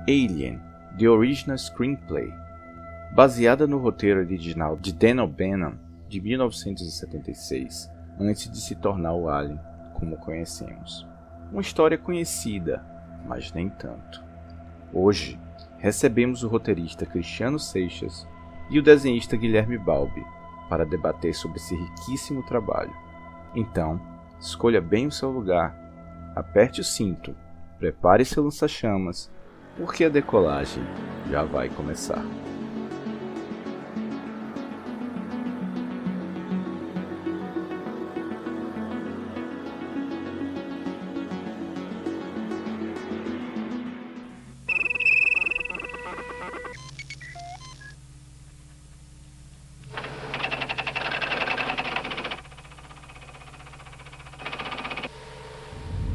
Alien, The Original Screenplay, baseada no roteiro original de Dan O'Bannon de 1976, antes de se tornar o Alien como conhecemos. Uma história conhecida, mas nem tanto. Hoje, recebemos o roteirista Cristiano Seixas e o desenhista Guilherme Balbi para debater sobre esse riquíssimo trabalho. Então, escolha bem o seu lugar, aperte o cinto, prepare seu lança-chamas, porque a decolagem já vai começar.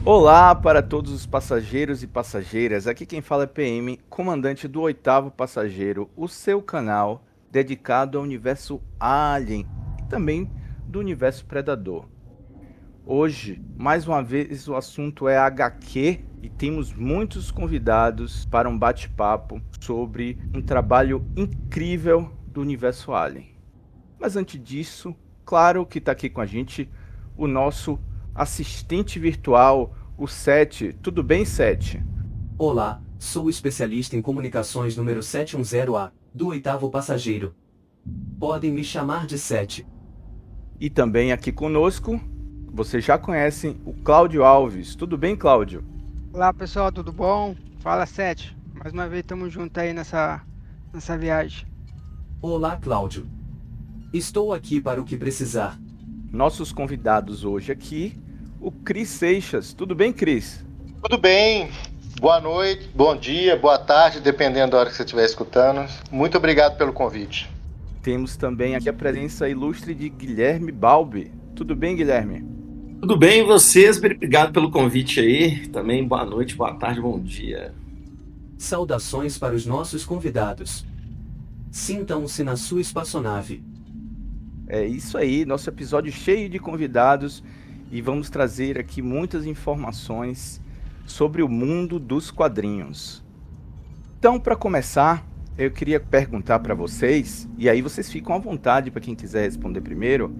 Olá para todos os passageiros e passageiras, aqui quem fala é PM, comandante do 8º Passageiro, o seu canal dedicado ao universo Alien e também do universo Predador. Hoje, mais uma vez, o assunto é HQ e temos muitos convidados para um bate-papo sobre um trabalho incrível do universo Alien. Mas antes disso, claro que está aqui com a gente o nosso assistente virtual, o Sete. Tudo bem, Sete? Olá, sou o especialista em comunicações número 710A, do 8º Passageiro. Podem me chamar de Sete. E também aqui conosco, vocês já conhecem o Cláudio Alves. Tudo bem, Cláudio? Olá, pessoal, tudo bom? Fala, Sete. Mais uma vez estamos juntos aí nessa viagem. Olá, Cláudio. Estou aqui para o que precisar. Nossos convidados hoje aqui, o Cris Seixas. Tudo bem, Cris? Tudo bem. Boa noite, bom dia, boa tarde, dependendo da hora que você estiver escutando. Muito obrigado pelo convite. Temos também aqui a presença ilustre de Guilherme Balbi. Tudo bem, Guilherme? Tudo bem, vocês? Obrigado pelo convite aí. Também boa noite, boa tarde, bom dia. Saudações para os nossos convidados. Sintam-se na sua espaçonave. É isso aí, nosso episódio cheio de convidados e vamos trazer aqui muitas informações sobre o mundo dos quadrinhos. Então, para começar, eu queria perguntar para vocês, e aí vocês ficam à vontade para quem quiser responder primeiro,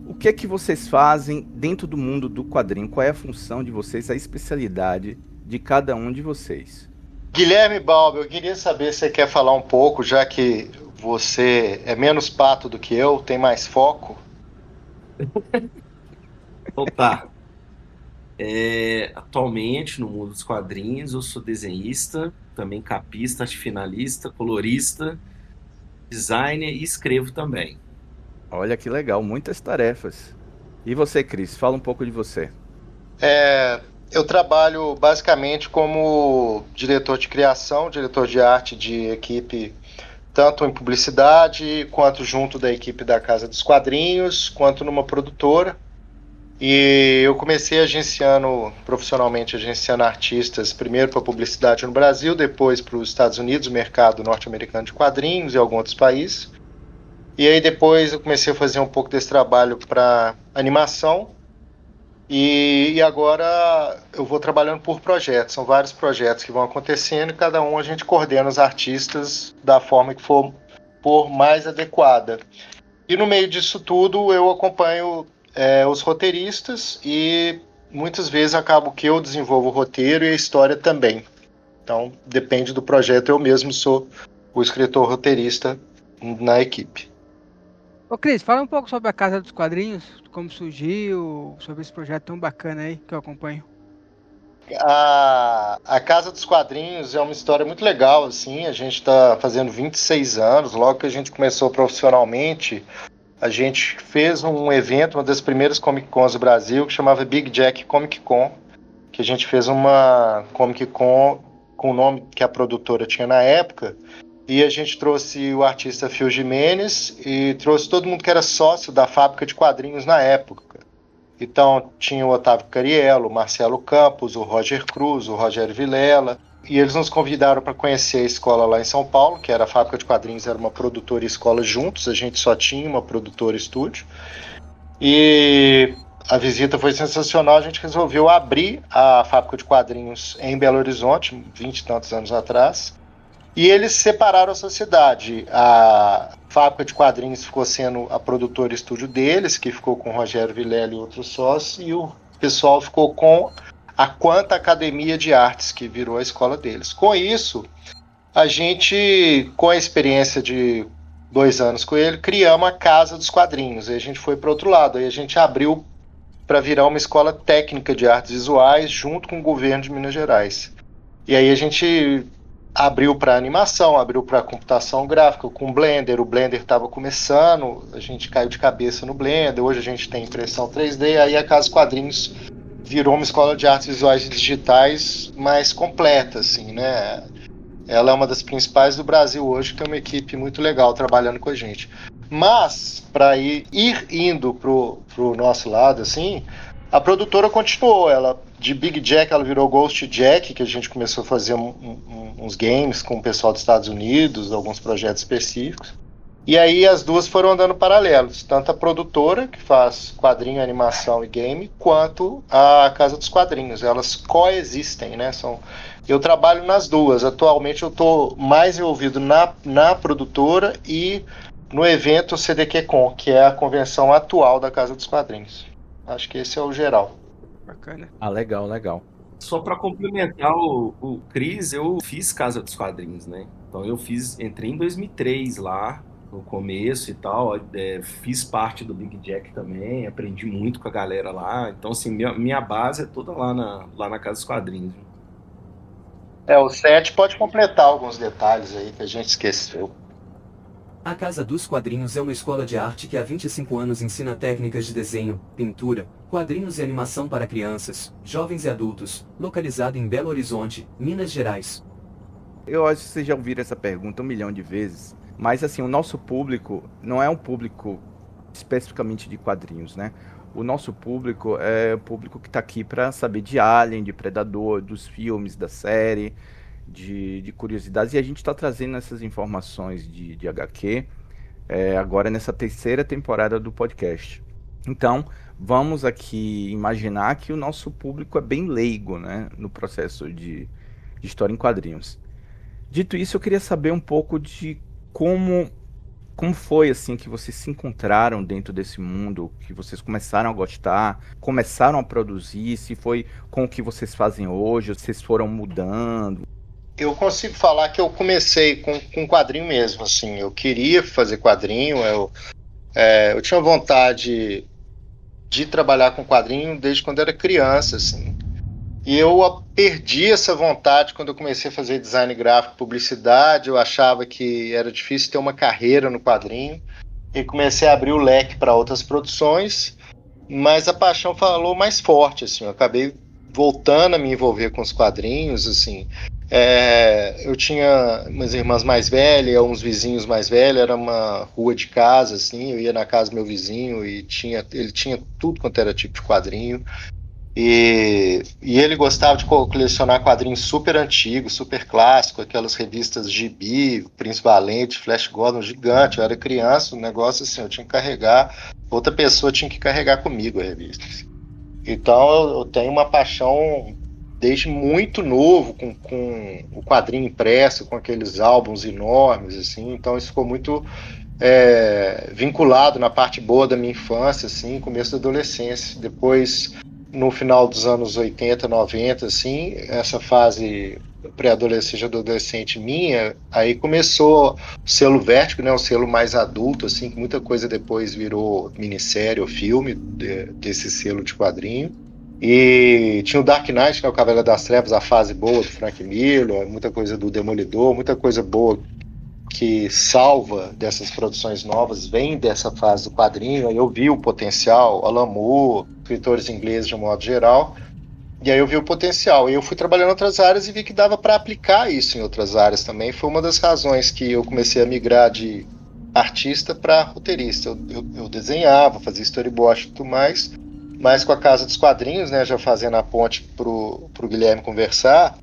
o que é que vocês fazem dentro do mundo do quadrinho? Qual é a função de vocês, a especialidade de cada um de vocês? Guilherme Balbi, eu queria saber se você quer falar um pouco, já que você é menos pato do que eu, tem mais foco. Então tá. Atualmente, no mundo dos quadrinhos, eu sou desenhista, também capista, arte finalista, colorista, designer e escrevo também. Olha que legal, muitas tarefas. E você, Cris, fala um pouco de você. Eu trabalho basicamente como diretor de criação, diretor de arte de equipe, tanto em publicidade, quanto junto da equipe da Casa dos Quadrinhos, quanto numa produtora. E eu comecei profissionalmente agenciando artistas, primeiro para publicidade no Brasil, depois para os Estados Unidos, mercado norte-americano de quadrinhos e alguns outros países. E aí depois eu comecei a fazer um pouco desse trabalho para animação. E agora eu vou trabalhando por projetos, são vários projetos que vão acontecendo e cada um a gente coordena os artistas da forma que for mais adequada. E no meio disso tudo eu acompanho os roteiristas e muitas vezes acabo que eu desenvolvo o roteiro e a história também. Então depende do projeto, eu mesmo sou o escritor roteirista na equipe. Ô, Cris, fala um pouco sobre a Casa dos Quadrinhos, como surgiu, sobre esse projeto tão bacana aí que eu acompanho. A Casa dos Quadrinhos é uma história muito legal, assim, a gente está fazendo 26 anos, logo que a gente começou profissionalmente, a gente fez um evento, uma das primeiras Comic Cons do Brasil, que chamava Big Jack Comic Con, que a gente fez uma Comic Con com o nome que a produtora tinha na época, e a gente trouxe o artista Phil Jimenez e trouxe todo mundo que era sócio da fábrica de quadrinhos na época. Então tinha o Otávio Cariello, o Marcelo Campos, o Roger Cruz, o Rogério Vilela, e eles nos convidaram para conhecer a escola lá em São Paulo, que era a fábrica de quadrinhos, era uma produtora e escola juntos, a gente só tinha uma produtora e estúdio. E a visita foi sensacional, a gente resolveu abrir a fábrica de quadrinhos em Belo Horizonte, 20 e tantos anos atrás, e eles separaram a sociedade. A fábrica de quadrinhos ficou sendo a produtora e estúdio deles, que ficou com o Rogério Vilela e outros sócios, e o pessoal ficou com a Quanta Academia de Artes, que virou a escola deles. Com isso, a gente, com a experiência de 2 anos com ele, criamos a Casa dos Quadrinhos. Aí a gente foi para o outro lado, aí a gente abriu para virar uma escola técnica de artes visuais junto com o governo de Minas Gerais. E aí a gente abriu para animação, abriu para computação gráfica com Blender. O Blender estava começando, a gente caiu de cabeça no Blender. Hoje a gente tem impressão 3D. Aí a Casa dos Quadrinhos virou uma escola de artes visuais e digitais mais completa, assim, né? Ela é uma das principais do Brasil hoje, que tem uma equipe muito legal trabalhando com a gente. Mas, para ir indo pro nosso lado, assim, a produtora continuou. Ela, de Big Jack, ela virou Ghost Jack, que a gente começou a fazer uns games com o pessoal dos Estados Unidos, alguns projetos específicos. E aí as duas foram andando paralelos, tanto a produtora, que faz quadrinho, animação e game, quanto a Casa dos Quadrinhos. Elas coexistem, né? Eu trabalho nas duas. Atualmente eu estou mais envolvido na produtora e no evento CDQCon, que é a convenção atual da Casa dos Quadrinhos. Acho que esse é o geral. Bacana. Ah, legal, legal. Só para complementar o Cris, eu fiz Casa dos Quadrinhos, né? Então entrei em 2003 lá, no começo e tal, fiz parte do Big Jack também, aprendi muito com a galera lá. Então, assim, minha base é toda lá na Casa dos Quadrinhos. O Sete pode completar alguns detalhes aí que a gente esqueceu. A Casa dos Quadrinhos é uma escola de arte que há 25 anos ensina técnicas de desenho, pintura, quadrinhos e animação para crianças, jovens e adultos, localizada em Belo Horizonte, Minas Gerais. Eu acho que vocês já ouviram essa pergunta 1 milhão de vezes, mas assim, o nosso público não é um público especificamente de quadrinhos, né? O nosso público é o público que está aqui para saber de Alien, de Predador, dos filmes, da série, de curiosidades, e a gente está trazendo essas informações de HQ agora nessa 3ª temporada do podcast. Então, vamos aqui imaginar que o nosso público é bem leigo, né, no processo de história em quadrinhos. Dito isso, eu queria saber um pouco de como foi assim que vocês se encontraram dentro desse mundo, que vocês começaram a gostar, começaram a produzir, se foi com o que vocês fazem hoje, vocês foram mudando. Eu consigo falar que eu comecei com quadrinho mesmo, assim, eu queria fazer quadrinho, eu tinha vontade de trabalhar com quadrinho desde quando era criança, assim, e eu perdi essa vontade quando eu comecei a fazer design gráfico, publicidade. Eu achava que era difícil ter uma carreira no quadrinho, e comecei a abrir o leque para outras produções, mas a paixão falou mais forte, assim, eu acabei voltando a me envolver com os quadrinhos, assim. Eu tinha umas irmãs mais velhas, uns vizinhos mais velhos, era uma rua de casa, assim, eu ia na casa do meu vizinho e ele tinha tudo quanto era tipo de quadrinho, e ele gostava de colecionar quadrinhos super antigos, super clássicos, aquelas revistas Gibi, Príncipe Valente, Flash Gordon, gigante. Eu era criança, um negócio assim, eu tinha que carregar, outra pessoa tinha que carregar comigo a revista. Então eu tenho uma paixão desde muito novo com o quadrinho impresso, com aqueles álbuns enormes, assim. Então isso ficou muito vinculado na parte boa da minha infância, assim, começo da adolescência. Depois, no final dos anos 80, 90, assim, essa fase pré-adolescente, adolescente minha, aí começou o selo Vértigo, né, o selo mais adulto, assim, que muita coisa depois virou minissérie ou filme desse selo de quadrinho. E tinha o Dark Knight, né, o Cavaleiro das Trevas, a fase boa do Frank Miller, muita coisa do Demolidor, muita coisa boa que salva dessas produções novas vem dessa fase do quadrinho. Aí eu vi o potencial, Alan Moore, escritores ingleses de um modo geral, e aí eu vi o potencial, e eu fui trabalhando em outras áreas e vi que dava para aplicar isso em outras áreas também. Foi uma das razões que eu comecei a migrar de artista para roteirista. Eu desenhava, fazia storyboard e tudo mais, mas com a Casa dos Quadrinhos, né, já fazendo a ponte pro Guilherme conversar,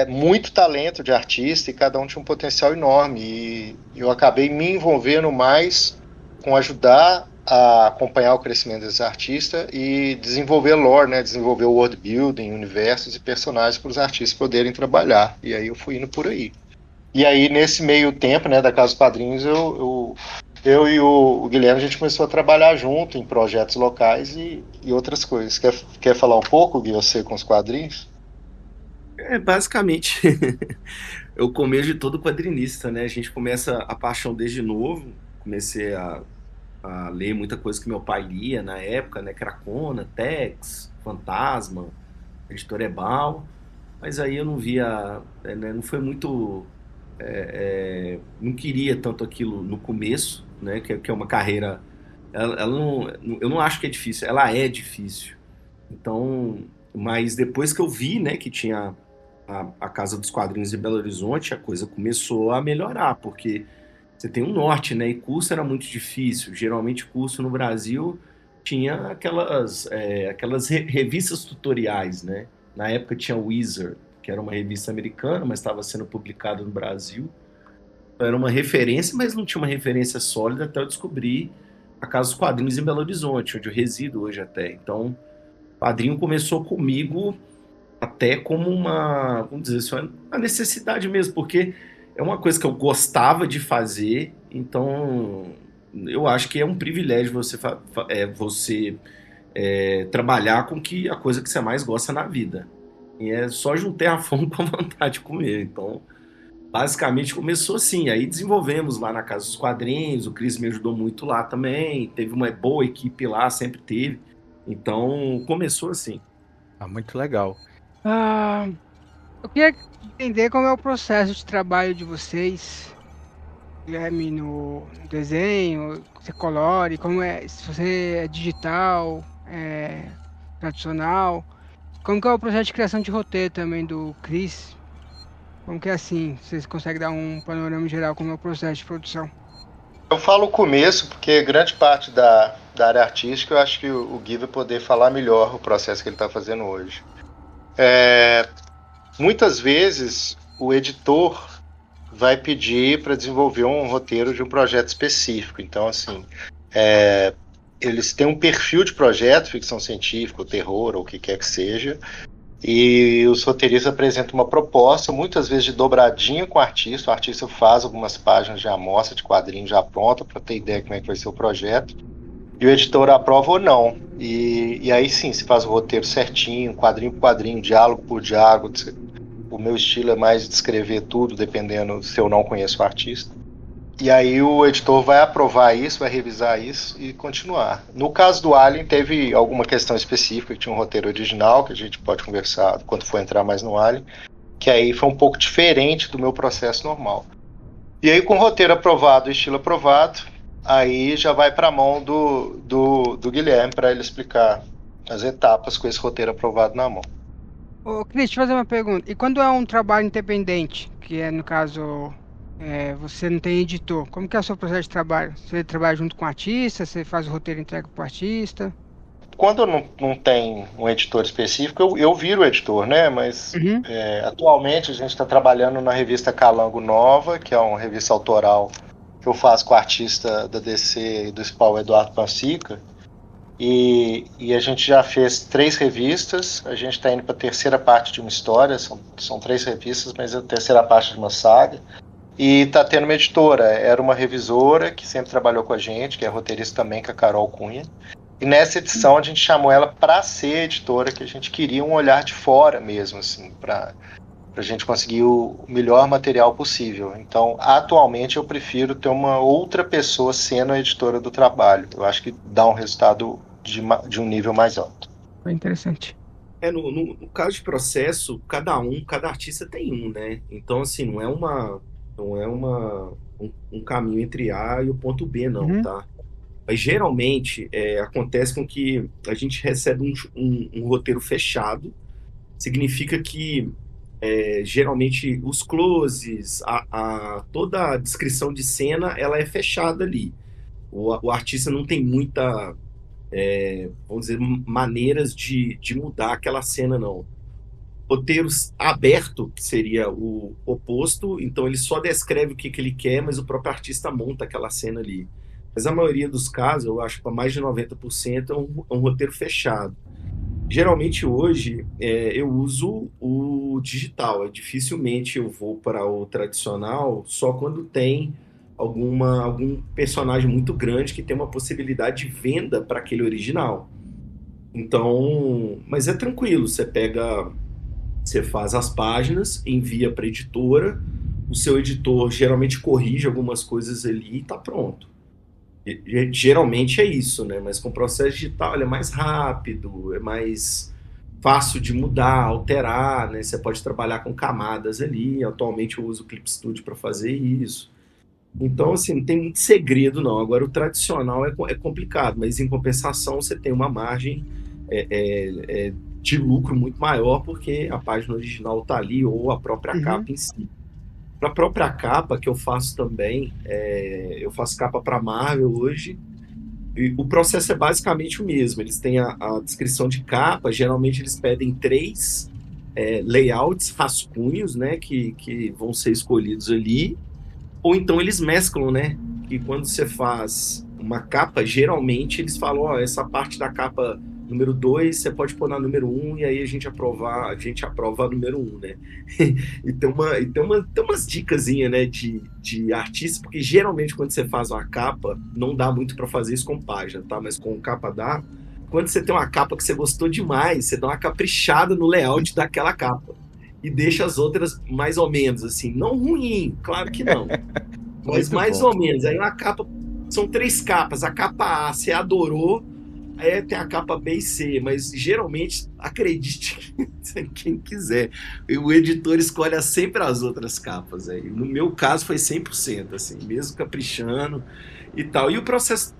muito talento de artista, e cada um tinha um potencial enorme, e eu acabei me envolvendo mais com ajudar a acompanhar o crescimento desse artista e desenvolver lore, né? Desenvolver o world building, universos e personagens para os artistas poderem trabalhar. E aí eu fui indo por aí. E aí, nesse meio tempo, né, da Casa dos Quadrinhos, eu e o Guilherme, a gente começou a trabalhar junto em projetos locais e outras coisas. Quer falar um pouco, Gui, você com os quadrinhos? Basicamente, é o começo de todo quadrinista, né? A gente começa a paixão desde novo. Comecei a ler muita coisa que meu pai lia na época, né? Cracona, Tex, Fantasma, Editor Ebal. Mas aí eu não via, né? Não foi muito... não queria tanto aquilo no começo, né? Que é uma carreira... Ela não, eu não acho que é difícil, ela é difícil. Então, mas depois que eu vi, né, que tinha a Casa dos Quadrinhos em Belo Horizonte, a coisa começou a melhorar, porque você tem um norte, né, e curso era muito difícil. Geralmente curso no Brasil tinha aquelas revistas tutoriais, né? Na época tinha Wizard, que era uma revista americana, mas estava sendo publicada no Brasil. Era uma referência, mas não tinha uma referência sólida até eu descobrir a Casa dos Quadrinhos em Belo Horizonte, onde eu resido hoje até. Então, o quadrinho começou comigo até como uma, vamos dizer assim, uma necessidade mesmo, porque é uma coisa que eu gostava de fazer, então eu acho que é um privilégio você trabalhar com a coisa que você mais gosta na vida. E é só juntar a fome com a vontade de comer. Então, basicamente começou assim. Aí desenvolvemos lá na Casa dos Quadrinhos, o Cris me ajudou muito lá também, teve uma boa equipe lá, sempre teve. Então, começou assim. Muito legal. Eu queria entender como é o processo de trabalho de vocês, Guilherme, no desenho, você colore, como é, se você é digital, tradicional, como que é o processo de criação de roteiro também do Cris? Como que é assim? Vocês conseguem dar um panorama geral como é o processo de produção? Eu falo o começo, porque grande parte da área artística eu acho que o Gui vai poder falar melhor o processo que ele está fazendo hoje. Muitas vezes o editor vai pedir para desenvolver um roteiro de um projeto específico. Então, assim, eles têm um perfil de projeto, ficção científica, terror, ou o que quer que seja, e os roteiristas apresentam uma proposta, muitas vezes de dobradinha com o artista faz algumas páginas de amostra de quadrinho já pronta para ter ideia de como é que vai ser o projeto, e o editor aprova ou não, e aí sim, se faz o roteiro certinho, quadrinho por quadrinho, diálogo por diálogo. O meu estilo é mais descrever tudo, dependendo se eu não conheço o artista. E aí o editor vai aprovar isso, vai revisar isso e continuar. No caso do Alien, teve alguma questão específica, que tinha um roteiro original, que a gente pode conversar quando for entrar mais no Alien, que aí foi um pouco diferente do meu processo normal. E aí com o roteiro aprovado, o estilo aprovado, aí já vai para a mão do Guilherme para ele explicar as etapas com esse roteiro aprovado na mão. Ô, Cris, deixa eu fazer uma pergunta. E quando é um trabalho independente, que é, no caso, você não tem editor, como que é o seu processo de trabalho? Você trabalha junto com o artista, você faz o roteiro e entrega para o artista? Quando não tem um editor específico, eu viro o editor, né? Mas atualmente a gente está trabalhando na revista Calango Nova, que é uma revista autoral que eu faço com o artista da DC e do Spawn, Eduardo Pansica. E a gente já fez 3 revistas, a gente está indo para a terceira parte de uma história, são 3 revistas, mas é a terceira parte de uma saga. E está tendo uma editora, era uma revisora que sempre trabalhou com a gente, que é roteirista também, que é a Carol Cunha. E nessa edição a gente chamou ela para ser editora, que a gente queria um olhar de fora mesmo, assim, para a gente conseguir o melhor material possível. Então, atualmente eu prefiro ter uma outra pessoa sendo a editora do trabalho. Eu acho que dá um resultado de um nível mais alto. Foi interessante. No caso de processo, cada artista tem um, né? Então, assim, não é um caminho entre A e o ponto B, não, tá? Mas geralmente acontece com que a gente recebe um roteiro fechado, significa que geralmente os closes, toda a descrição de cena, ela é fechada ali. O artista não tem muita, vamos dizer, maneiras de mudar aquela cena, não. Roteiros aberto, que seria o oposto, então ele só descreve o que ele quer, mas o próprio artista monta aquela cena ali. Mas a maioria dos casos, eu acho que para mais de 90% é um roteiro fechado. Geralmente hoje eu uso o digital, dificilmente eu vou para o tradicional só quando tem algum personagem muito grande que tem uma possibilidade de venda para aquele original. Então, mas é tranquilo, você faz as páginas, envia para a editora, o seu editor geralmente corrige algumas coisas ali e está pronto. Geralmente é isso, né? Mas com o processo digital ele é mais rápido, é mais fácil de mudar, alterar, né? Você pode trabalhar com camadas ali. Atualmente eu uso o Clip Studio para fazer isso. Então, assim, não tem muito segredo, não. Agora, o tradicional é complicado, mas em compensação você tem uma margem de lucro muito maior porque a página original está ali ou a própria capa em si. Para a própria capa, que eu faço também, eu faço capa para Marvel hoje, e o processo é basicamente o mesmo. Eles têm a descrição de capa, geralmente eles pedem 3 layouts, rascunhos, né, que vão ser escolhidos ali, ou então eles mesclam, né, e quando você faz uma capa, geralmente eles falam, ó, essa parte da capa número 2, você pode pôr na número 1, e aí a gente aprova a número 1, né? E tem umas dicasinhas, né, de artista, porque geralmente quando você faz uma capa, não dá muito para fazer isso com página, tá? Mas com capa dá. Quando você tem uma capa que você gostou demais, você dá uma caprichada no layout daquela capa. E deixa as outras mais ou menos, assim. Não ruim, claro que não. Mas mais ou menos. Aí uma capa... São 3 capas. A capa A você adorou, aí tem a capa B e C, mas geralmente, acredite quem quiser, o editor escolhe sempre as outras capas. Aí. No meu caso foi 100%, assim, mesmo caprichando e tal. E o processo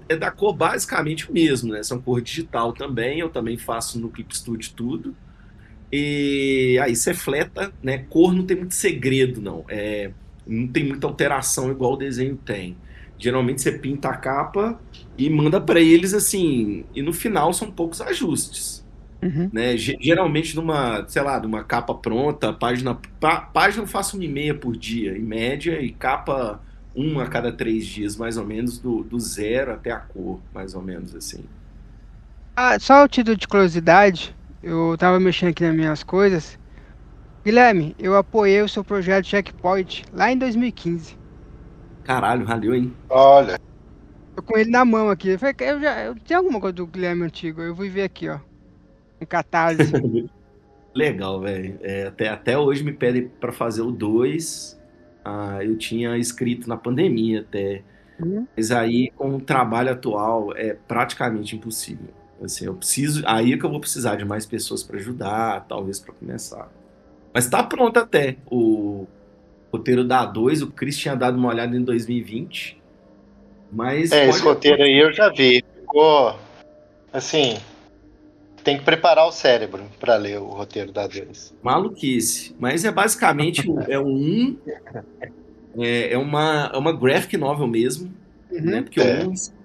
é da cor basicamente o mesmo, né? São cor digital também, eu também faço no Clip Studio tudo. E aí você fleta, né? Cor não tem muito segredo, não. Não tem muita alteração igual o desenho tem. Geralmente você pinta a capa e manda para eles assim, e no final são poucos ajustes. Né? Geralmente numa capa pronta, página eu faço 1,5 por dia, em média, e capa 1 a cada 3 dias, mais ou menos, do zero até a cor, mais ou menos assim. Só o título de curiosidade, eu tava mexendo aqui nas minhas coisas. Guilherme, eu apoiei o seu projeto Checkpoint lá em 2015. Caralho, valeu, hein? Olha, Eu com ele na mão aqui. Eu falei, eu tenho alguma coisa do Guilherme antigo, eu vou ver aqui, ó. Um catarse. Legal, velho. Até hoje me pedem para fazer o 2. Eu tinha escrito na pandemia até. Mas aí, com o trabalho atual, é praticamente impossível. Assim, aí é que eu vou precisar de mais pessoas para ajudar, talvez para começar. Mas tá pronto até. O roteiro da A2, o Chris tinha dado uma olhada em 2020. Mas esse roteiro aí eu já vi. Ficou assim. Tem que preparar o cérebro para ler o roteiro da A2. Maluquice. Mas é basicamente uma graphic novel mesmo. Né? Porque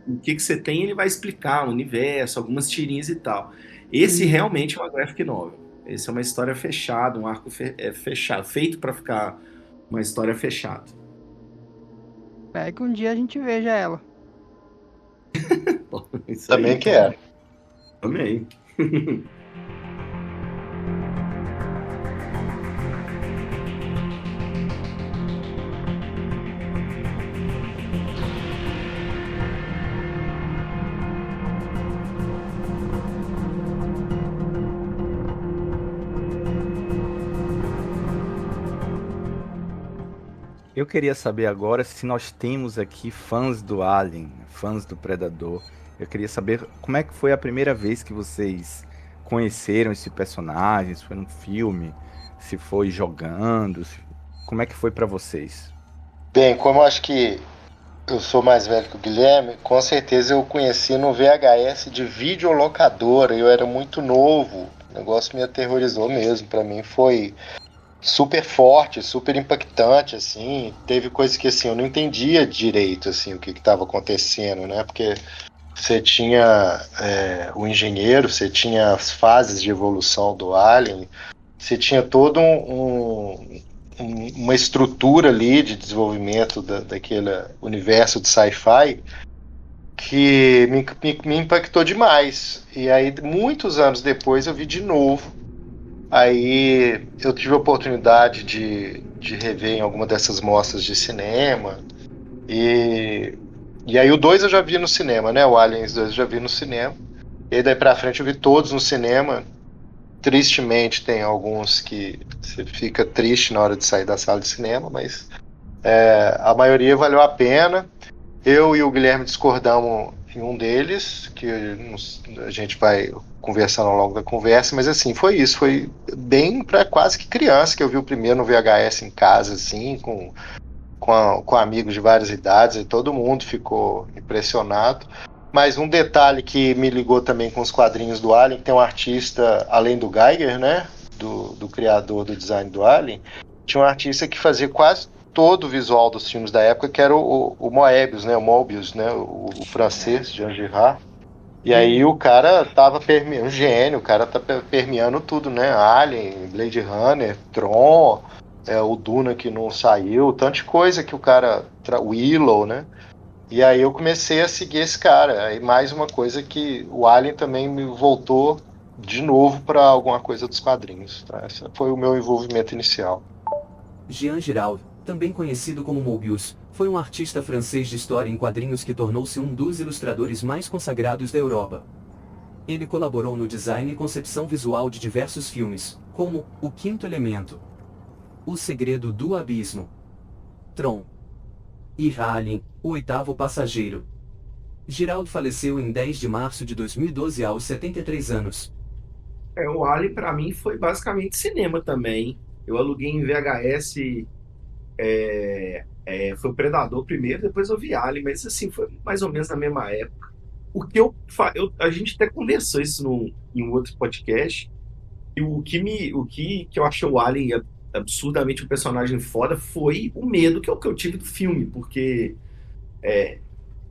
o que você tem, ele vai explicar o universo, algumas tirinhas e tal. Esse realmente é uma graphic novel. Esse é uma história fechada, um arco fechado, feito para ficar uma história fechada. Que um dia a gente veja ela. Também quero. Também. Eu queria saber agora se nós temos aqui fãs do Alien, fãs do Predador. Eu queria saber como é que foi a primeira vez que vocês conheceram esse personagem, se foi num filme, se foi jogando, como é que foi pra vocês? Bem, como eu acho que eu sou mais velho que o Guilherme, com certeza eu conheci no VHS de videolocadora, eu era muito novo, o negócio me aterrorizou mesmo, pra mim foi super forte, super impactante, assim, teve coisas que assim, eu não entendia direito assim, o que estava acontecendo, né, porque você tinha o engenheiro, você tinha as fases de evolução do Alien, você tinha todo uma estrutura ali de desenvolvimento daquele universo de sci-fi que me impactou demais. E aí, muitos anos depois, eu vi de novo. Aí eu tive a oportunidade de rever em alguma dessas mostras de cinema. E aí o 2 eu já vi no cinema, né? O Aliens 2 eu já vi no cinema. E aí daí pra frente eu vi todos no cinema. Tristemente tem alguns que você fica triste na hora de sair da sala de cinema, mas a maioria valeu a pena. Eu e o Guilherme discordamos em um deles, que a gente vai conversando ao longo da conversa, mas assim, foi isso, foi bem para quase que criança, que eu vi o primeiro no VHS em casa, assim, com amigos de várias idades, e todo mundo ficou impressionado. Mas um detalhe que me ligou também com os quadrinhos do Alien, que tem um artista, além do Geiger, né, do criador do design do Alien, tinha um artista que fazia quase todo o visual dos filmes da época, que era o Moebius, né, o Mobius, né, o francês, Jean Girard. E aí o cara tava permeando, um gênio, o cara tá permeando tudo, né, Alien, Blade Runner, Tron, o Duna que não saiu, tanta coisa que o cara, Willow, né. E aí eu comecei a seguir esse cara. Aí mais uma coisa que o Alien também me voltou de novo para alguma coisa dos quadrinhos. Tá? Esse foi o meu envolvimento inicial. Jean Giraud, também conhecido como Mobius, foi um artista francês de história em quadrinhos que tornou-se um dos ilustradores mais consagrados da Europa. Ele colaborou no design e concepção visual de diversos filmes, como O Quinto Elemento, O Segredo do Abismo, Tron e Alien, O Oitavo Passageiro. Giraud faleceu em 10 de março de 2012 aos 73 anos. O Alien pra mim foi basicamente cinema também. Eu aluguei em VHS, foi o Predador primeiro, depois eu vi Alien, mas assim, foi mais ou menos na mesma época. O que a gente até conversou isso em um outro podcast, e o que eu achei o Alien absurdamente um personagem foda foi o medo que eu tive do filme, porque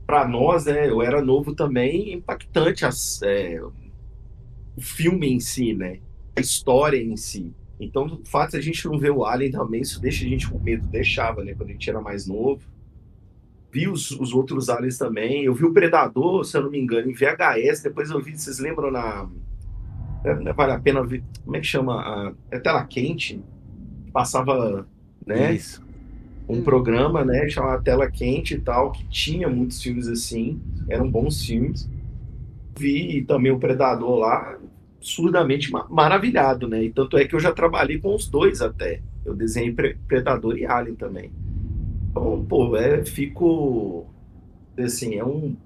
para nós, né, eu era novo também, impactante o filme em si, né, a história em si. Então, o fato de a gente não ver o Alien também, isso deixa a gente com medo, deixava, né, quando a gente era mais novo. Vi os outros Aliens também, eu vi o Predador, se eu não me engano, em VHS, depois eu vi, vocês lembram vale a pena ver, como é que chama, a Tela Quente, passava, né, Isso. um programa, né, chamado Tela Quente e tal, que tinha muitos filmes assim, eram bons filmes. Vi também o Predador lá, absurdamente maravilhado, né, e tanto é que eu já trabalhei com os dois até, eu desenhei Predador e Alien também. Então, pô, fico, assim,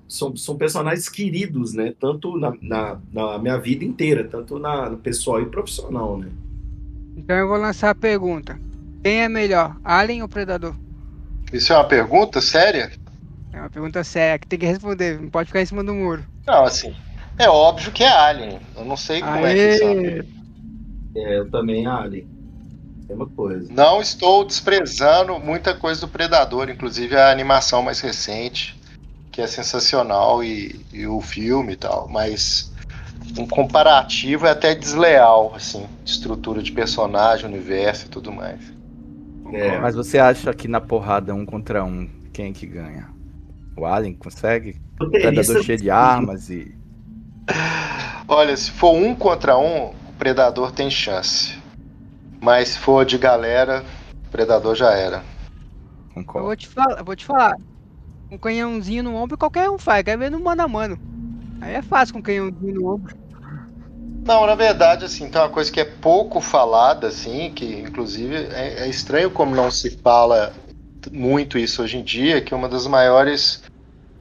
são personagens queridos, né, tanto na minha vida inteira, tanto no pessoal e profissional, né. Então eu vou lançar a pergunta. Quem é melhor, Alien ou Predador? Isso é uma pergunta séria? É uma pergunta séria que tem que responder, não pode ficar em cima do muro. Não, assim, é óbvio que é Alien. Eu não sei como é que sabe. Eu também, Alien. Mesma coisa. Não estou desprezando muita coisa do Predador, inclusive a animação mais recente, que é sensacional, e o filme e tal, mas um comparativo é até desleal, assim, de estrutura de personagem, universo e tudo mais. Mas você acha que na porrada 1 contra 1, quem que ganha? O Alien consegue? O Predador cheio de armas e... Olha, se for 1 contra 1, o Predador tem chance. Mas se for de galera, o Predador já era. Eu vou te falar. Um canhãozinho no ombro qualquer um faz, quer ver no mano a mano. Aí é fácil com um canhãozinho no ombro. Não, na verdade, assim, tem uma coisa que é pouco falada, assim, que inclusive é estranho como não se fala muito isso hoje em dia, que uma das maiores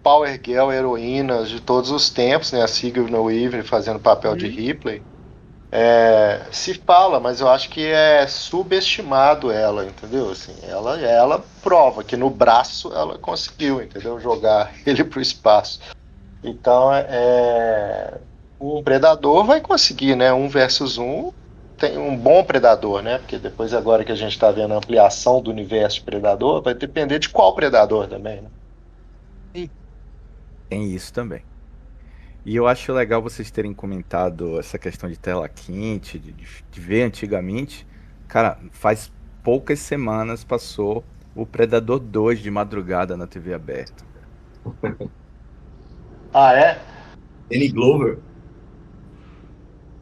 Power Girl heroínas de todos os tempos, né, a Sigourney Weaver fazendo papel de Ripley, se fala, mas eu acho que é subestimado ela, entendeu? Assim, ela prova que no braço ela conseguiu, entendeu? Jogar ele pro espaço. Então, um predador vai conseguir, né? 1 versus 1, tem um bom predador, né? Porque depois, agora que a gente está vendo a ampliação do universo de predador, vai depender de qual predador também, né? Sim. Tem isso também. E eu acho legal vocês terem comentado essa questão de tela quente, de ver antigamente. Cara, faz poucas semanas passou o Predador 2 de madrugada na TV aberta. Ah, é? Danny Glover.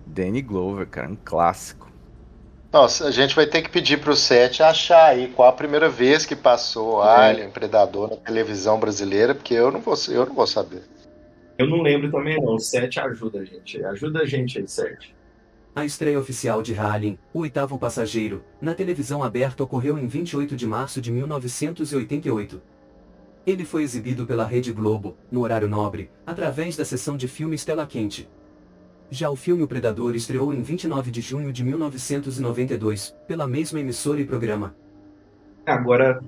Danny Glover, cara, um clássico. Nossa, a gente vai ter que pedir pro Sete achar aí qual a primeira vez que passou Alien, Predador na televisão brasileira, porque eu não vou saber. Eu não lembro também, não. O 7 ajuda a gente. Ajuda a gente aí, 7. A estreia oficial de Alien, o oitavo passageiro, na televisão aberta ocorreu em 28 de março de 1988. Ele foi exibido pela Rede Globo, no horário nobre, através da sessão de filmes Tela Quente. Já o filme O Predador estreou em 29 de junho de 1992, pela mesma emissora e programa. Agora,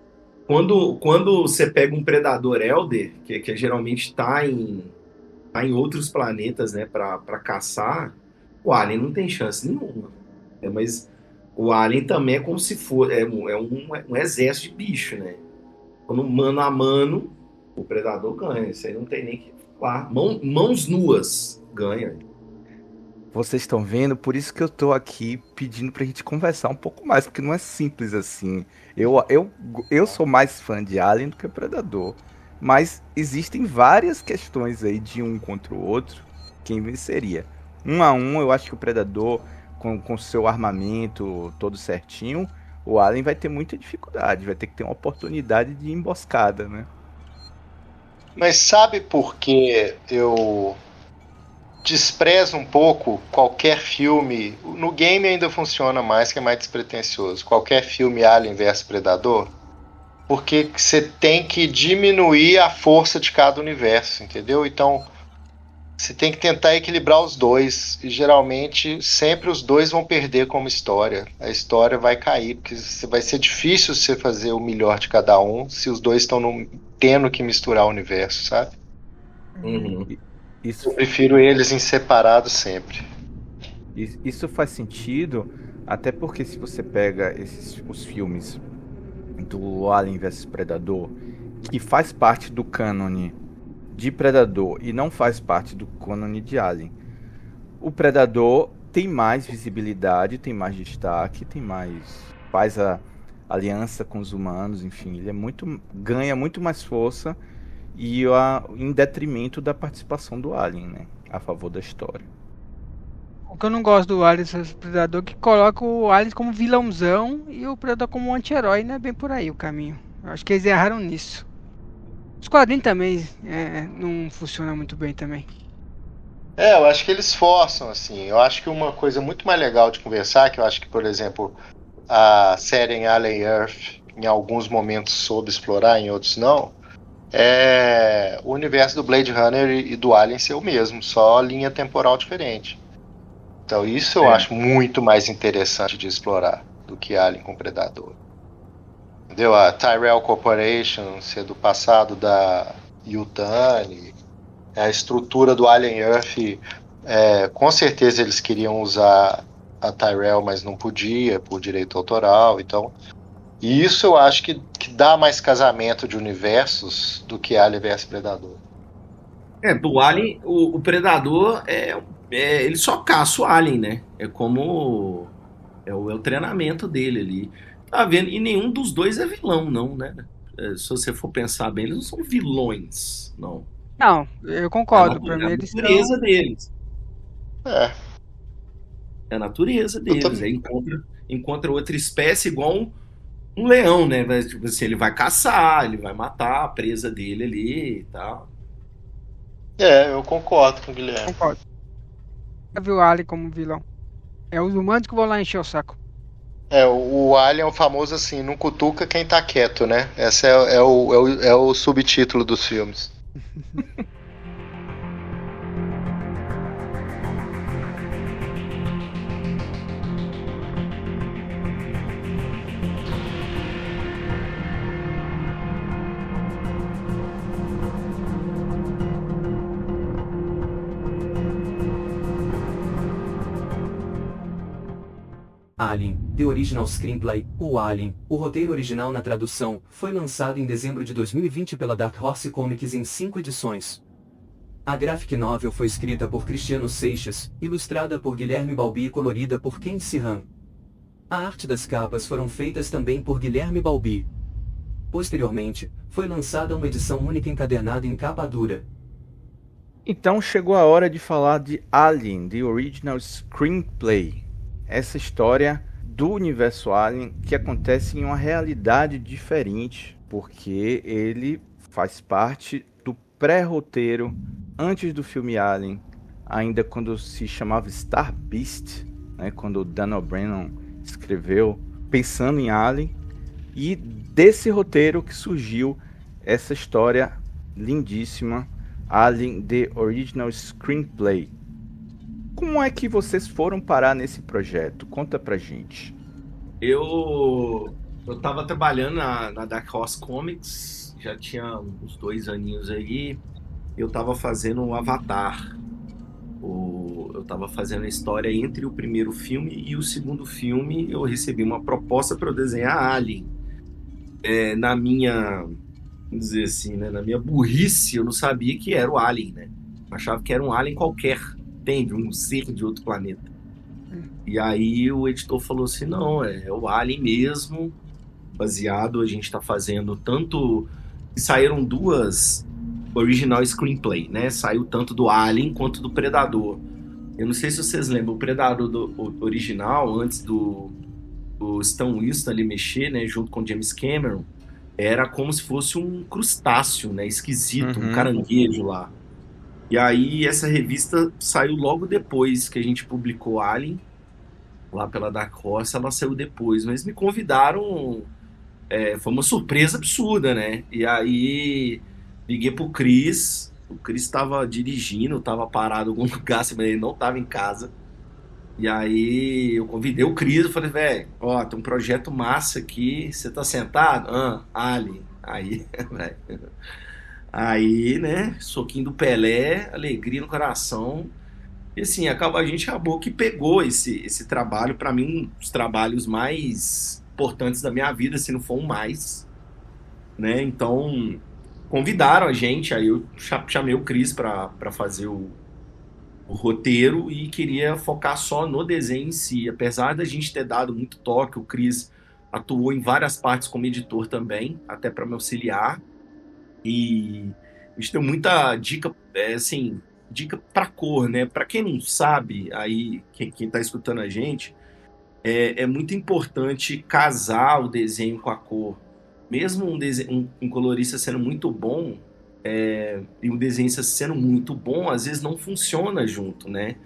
quando você pega um predador elder, que geralmente tá em outros planetas, né, para caçar, o alien não tem chance nenhuma. Mas o alien também é como se for um exército de bicho, né? Quando mano a mano, o predador ganha. Isso aí não tem nem que falar. Mãos nuas ganha. Vocês estão vendo? Por isso que eu tô aqui pedindo pra gente conversar um pouco mais, porque não é simples assim. Eu sou mais fã de Alien do que Predador. Mas existem várias questões aí de um contra o outro. Quem venceria? 1 a 1, eu acho que o Predador, com seu armamento todo certinho, o Alien vai ter muita dificuldade. Vai ter que ter uma oportunidade de emboscada, né? Mas sabe por que eu desprezo um pouco qualquer filme? No game ainda funciona mais, que é mais despretensioso. Qualquer filme Alien vs Predador, porque você tem que diminuir a força de cada universo, entendeu? Então você tem que tentar equilibrar os dois, e geralmente sempre os dois vão perder como história. A história vai cair, porque vai ser difícil você fazer o melhor de cada um se os dois estão tendo que misturar o universo, sabe? Uhum. Isso Eu prefiro eles em separado sempre. Isso faz sentido, até porque se você pega os filmes do Alien vs Predador, que faz parte do cânone de Predador e não faz parte do cânone de Alien, o Predador tem mais visibilidade, tem mais destaque, faz a aliança com os humanos, enfim, ele ganha muito mais força e em detrimento da participação do Alien, né, a favor da história. O que eu não gosto do Alien vs Predador é que coloca o Alien como vilãozão e o Predador como um anti-herói, não é bem por aí o caminho. Eu acho que eles erraram nisso. Os quadrinhos também não funcionam muito bem também. Eu acho que eles forçam, assim. Eu acho que uma coisa muito mais legal de conversar, que eu acho que, por exemplo, a série em Alien Earth, em alguns momentos soube explorar, em outros não, é o universo do Blade Runner e do Alien ser o mesmo, só linha temporal diferente. Então isso eu acho muito mais interessante de explorar do que Alien com Predador. Entendeu? A Tyrell Corporation ser do passado da Yutani, a estrutura do Alien Earth, com certeza eles queriam usar a Tyrell, mas não podia por direito autoral. Então, isso eu acho que dá mais casamento de universos do que Alien vs Predador. Do Alien, o Predador ele só caça o Alien, né? É como é o treinamento dele ali. Tá vendo? E nenhum dos dois é vilão, não, né? Se você for pensar bem, eles não são vilões, não. Não, eu concordo. Pra mim, eles a natureza deles. É a natureza deles. Aí encontra outra espécie igual um leão, né? Tipo assim, ele vai caçar, ele vai matar a presa dele ali e tal. Eu concordo com o Guilherme. Concordo. Eu vi o Alien como vilão. É os humanos que vão lá encher o saco. O Alien é o famoso assim, não cutuca quem tá quieto, né? Esse é o subtítulo dos filmes. Alien, The Original Screenplay, ou Alien, o roteiro original na tradução, foi lançado em dezembro de 2020 pela Dark Horse Comics em 5 edições. A graphic novel foi escrita por Cristiano Seixas, ilustrada por Guilherme Balbi e colorida por Ken Sirhan. A arte das capas foram feitas também por Guilherme Balbi. Posteriormente, foi lançada uma edição única encadernada em capa dura. Então chegou a hora de falar de Alien, The Original Screenplay. Essa história do universo Alien que acontece em uma realidade diferente, porque ele faz parte do pré-roteiro antes do filme Alien, ainda quando se chamava Star Beast, né, quando o Dan O'Bannon escreveu pensando em Alien, e desse roteiro que surgiu essa história lindíssima, Alien, The Original Screenplay. Como é que vocês foram parar nesse projeto? Conta pra gente. Eu tava trabalhando na Dark Horse Comics, já tinha uns 2 aninhos aí. Eu tava fazendo o Avatar. Eu tava fazendo a história entre o primeiro filme e o segundo filme. Eu recebi uma proposta para eu desenhar Alien. Na minha, vamos dizer assim, né, na minha burrice, eu não sabia que era o Alien, né? Eu achava que era um Alien qualquer, entende? Um ser de outro planeta. E aí o editor falou assim, não, é o Alien mesmo, baseado, a gente tá fazendo tanto... Saíram 2 original screenplay, né? Saiu tanto do Alien quanto do Predador. Eu não sei se vocês lembram, o Predador original, antes do Stan Winston ali mexer, né, junto com James Cameron, era como se fosse um crustáceo, né, esquisito, um caranguejo lá. E aí essa revista saiu logo depois que a gente publicou Alien, lá pela Dark Horse, ela saiu depois, mas me convidaram, foi uma surpresa absurda, né, e aí liguei pro Chris, o Chris estava dirigindo, estava parado em algum lugar, ele não estava em casa, e aí eu convidei o Chris, eu falei, velho, ó, tem um projeto massa aqui, você tá sentado? Alien, aí, velho, aí, né, soquinho do Pelé, alegria no coração. E assim, a gente acabou que pegou esse trabalho, para mim, um dos trabalhos mais importantes da minha vida, se não for um mais, né? Então, convidaram a gente, aí eu chamei o Chris para fazer o roteiro e queria focar só no desenho em si. Apesar da gente ter dado muito toque, o Chris atuou em várias partes como editor também, até para me auxiliar. E a gente deu muita dica, assim, dica para cor, né? Para quem não sabe, aí quem tá escutando a gente, é muito importante casar o desenho com a cor. Mesmo um colorista sendo muito bom, e um desenhista sendo muito bom, às vezes não funciona junto, né?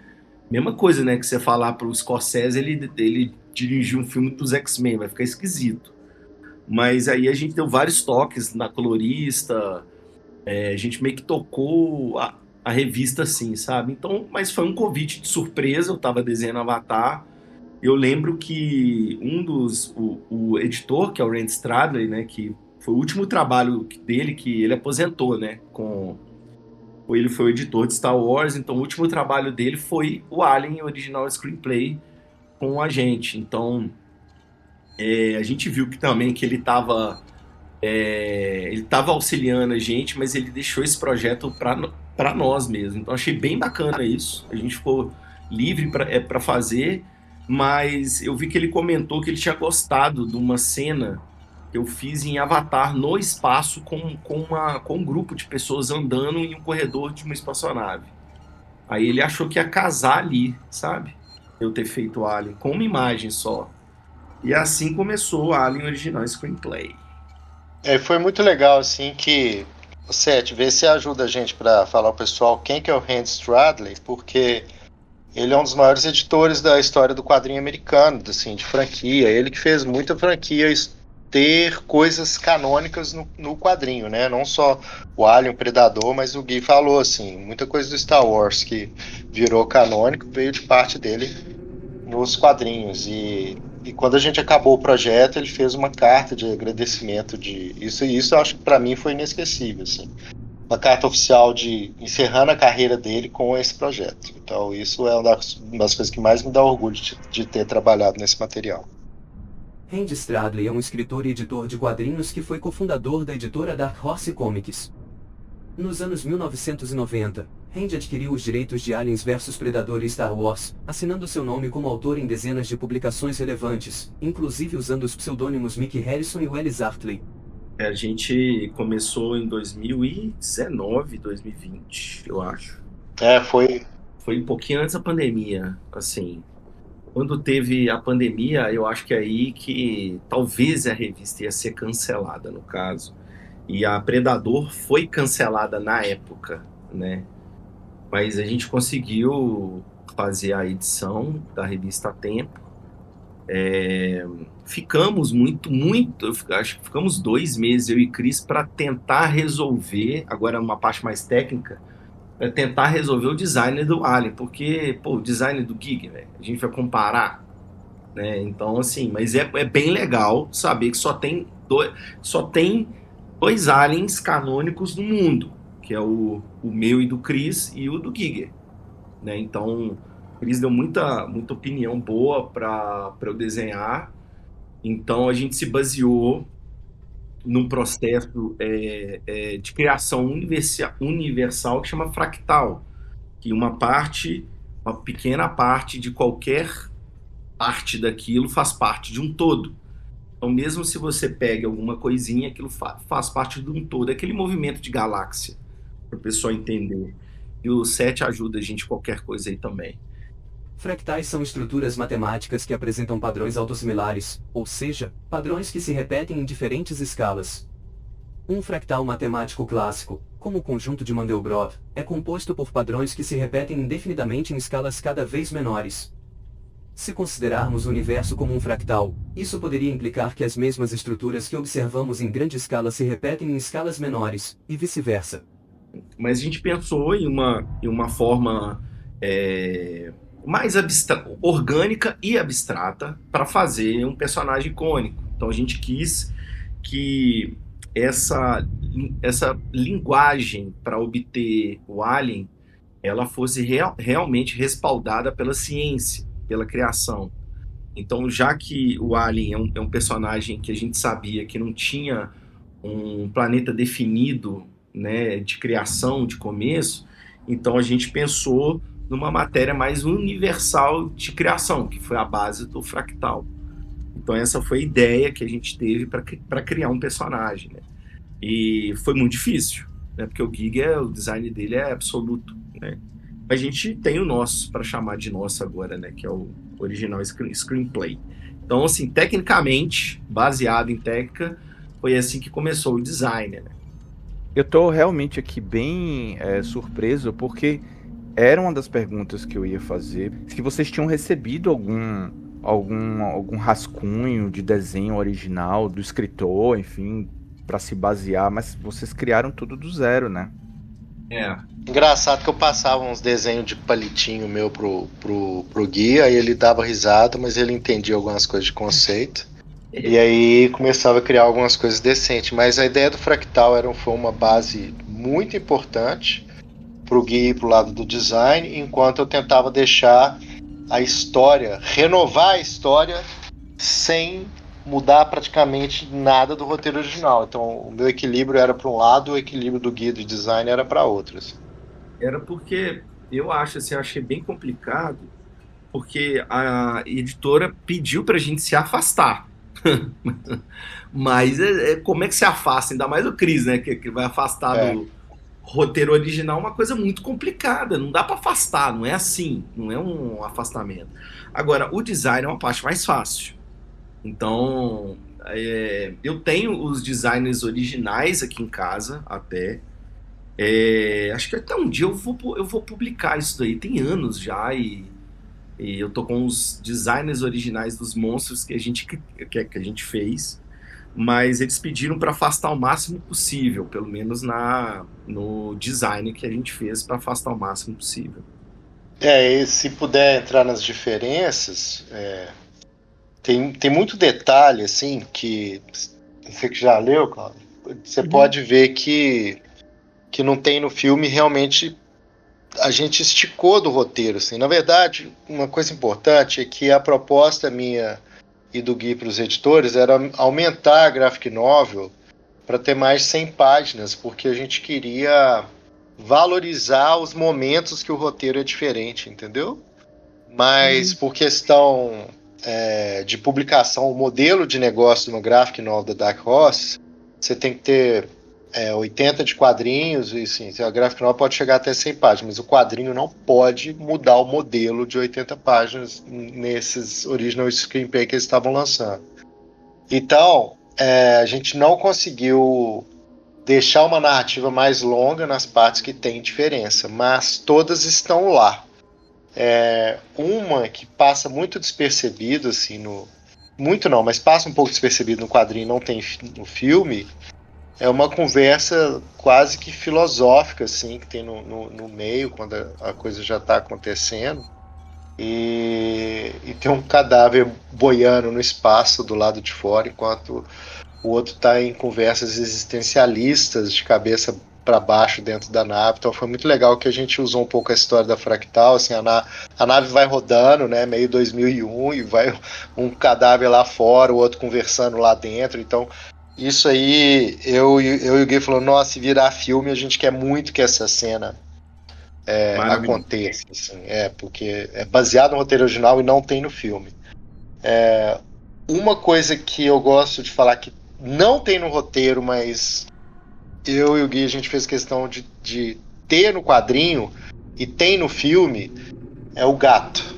Mesma coisa, né? Que você falar pro Scorsese, ele dirigir um filme dos X-Men, vai ficar esquisito. Mas aí a gente deu vários toques na colorista, a gente meio que tocou a revista assim, sabe? Então, mas foi um convite de surpresa, eu tava desenhando Avatar. Eu lembro que o editor, que é o Randy Stradley, né, que foi o último trabalho dele, que ele aposentou, né, ele foi o editor de Star Wars, então o último trabalho dele foi o Alien Original Screenplay com a gente. Então, a gente viu que também que ele estava auxiliando a gente, mas ele deixou esse projeto para nós mesmo. Então, achei bem bacana isso. A gente ficou livre para fazer, mas eu vi que ele comentou que ele tinha gostado de uma cena que eu fiz em Avatar no espaço com um grupo de pessoas andando em um corredor de uma espaçonave. Aí ele achou que ia casar ali, sabe? Eu ter feito Alien com uma imagem só. E assim começou o Alien Original Screenplay. Foi muito legal, assim, que... Seth, vê se ajuda a gente para falar ao pessoal quem que é o Randy Stradley, porque ele é um dos maiores editores da história do quadrinho americano, assim, de franquia. Ele que fez muita franquia ter coisas canônicas no quadrinho, né? Não só o Alien, o Predador, mas o Gui falou, assim, muita coisa do Star Wars que virou canônico veio de parte dele nos quadrinhos. E quando a gente acabou o projeto, ele fez uma carta de agradecimento de isso, e isso eu acho que para mim foi inesquecível, assim. Uma carta oficial encerrando a carreira dele com esse projeto. Então isso é uma das coisas que mais me dá orgulho de ter trabalhado nesse material. Randy Stradley é um escritor e editor de quadrinhos que foi cofundador da editora Dark Horse Comics. Nos anos 1990, Randy adquiriu os direitos de Aliens vs Predador e Star Wars, assinando seu nome como autor em dezenas de publicações relevantes, inclusive usando os pseudônimos Mickey Harrison e Wells Artley. A gente começou em 2019, 2020, eu acho. Foi. Foi um pouquinho antes da pandemia, assim. Quando teve a pandemia, eu acho que é aí que talvez a revista ia ser cancelada, no caso. E a Predador foi cancelada na época, né? Mas a gente conseguiu fazer a edição da revista a tempo. Ficamos acho que ficamos 2 meses, eu e Cris, para tentar resolver, agora uma parte mais técnica, para tentar resolver o design do Alien, porque, pô, o design do Gig, velho, a gente vai comparar, né? Então, assim, mas é bem legal saber que só tem dois aliens canônicos no mundo, que é o meu e do Chris e o do Giger, né? Então, o Chris deu muita opinião boa para eu desenhar. Então, a gente se baseou num processo de criação universal que chama fractal, que uma pequena parte de qualquer parte daquilo faz parte de um todo. Então, mesmo se você pegue alguma coisinha, aquilo faz parte de um todo. É aquele movimento de galáxia, para o pessoal entender. E o 7 ajuda a gente em qualquer coisa aí também. Fractais são estruturas matemáticas que apresentam padrões autossimilares, ou seja, padrões que se repetem em diferentes escalas. Um fractal matemático clássico, como o conjunto de Mandelbrot, é composto por padrões que se repetem indefinidamente em escalas cada vez menores. Se considerarmos o universo como um fractal, isso poderia implicar que as mesmas estruturas que observamos em grande escala se repetem em escalas menores, e vice-versa. Mas a gente pensou em uma forma mais orgânica e abstrata para fazer um personagem icônico. Então a gente quis que essa linguagem para obter o Alien ela fosse realmente respaldada pela ciência, pela criação. Então, já que o Alien é um personagem que a gente sabia que não tinha um planeta definido, né, de criação, de começo, então a gente pensou numa matéria mais universal de criação, que foi a base do fractal. Então essa foi a ideia que a gente teve para criar um personagem, né? E foi muito difícil, né? Porque o Giger, o design dele é absoluto, né? A gente tem o nosso, para chamar de nosso agora, né? Que é o original screenplay. Então, assim, tecnicamente, baseado em técnica, foi assim que começou o design, né? Eu tô realmente aqui bem surpreso, porque era uma das perguntas que eu ia fazer. Se vocês tinham recebido algum rascunho de desenho original do escritor, enfim, para se basear, mas vocês criaram tudo do zero, né? Engraçado que eu passava uns desenhos de palitinho meu pro Gui, aí ele dava risada, mas ele entendia algumas coisas de conceito. E aí começava a criar algumas coisas decentes. Mas a ideia do fractal foi uma base muito importante pro Gui e pro lado do design, enquanto eu tentava deixar a história, renovar a história sem mudar praticamente nada do roteiro original. Então o meu equilíbrio era para um lado, o equilíbrio do Gui do design era para outros. Era porque eu achei bem complicado, porque a editora pediu pra gente se afastar. Mas como é que se afasta? Ainda mais o Chris, né? Que vai afastar do roteiro original, uma coisa muito complicada. Não dá pra afastar, não é assim. Não é um afastamento. Agora, o design é uma parte mais fácil. Então, eu tenho os designers originais aqui em casa, até. Acho que até um dia eu vou publicar isso daí. Tem anos já e eu tô com os designers originais dos monstros que a gente fez, mas eles pediram para afastar o máximo possível, pelo menos no design que a gente fez, para afastar o máximo possível. E se puder entrar nas diferenças, tem muito detalhe, assim, que você que já leu, Cláudio, você pode ver que não tem no filme. Realmente a gente esticou do roteiro, assim. Na verdade, uma coisa importante é que a proposta minha e do Gui para os editores era aumentar a graphic novel para ter mais 100 páginas, porque a gente queria valorizar os momentos que o roteiro é diferente, entendeu? Mas por questão de publicação, o modelo de negócio no graphic novel da Dark Horse, você tem que ter 80 de quadrinhos, e sim, a graphic novel pode chegar até 100 páginas, mas o quadrinho não pode mudar o modelo de 80 páginas nesses original screenplay que eles estavam lançando. Então, a gente não conseguiu deixar uma narrativa mais longa nas partes que tem diferença, mas todas estão lá. Uma que passa muito despercebido, assim, muito não, mas passa um pouco despercebido no quadrinho, não tem no filme, é uma conversa quase que filosófica, assim, que tem no meio, quando a coisa já está acontecendo. E tem um cadáver boiando no espaço do lado de fora, enquanto o outro está em conversas existencialistas de cabeça para baixo dentro da nave. Então foi muito legal que a gente usou um pouco a história da Fractal, assim, a nave vai rodando, né, meio 2001, e vai um cadáver lá fora, o outro conversando lá dentro. Então isso aí, eu e o Gui falou, nossa, se virar filme a gente quer muito que essa cena aconteça, assim, porque é baseado no roteiro original e não tem no filme. Uma coisa que eu gosto de falar que não tem no roteiro, mas eu e o Gui a gente fez questão de ter no quadrinho e tem no filme, é o gato.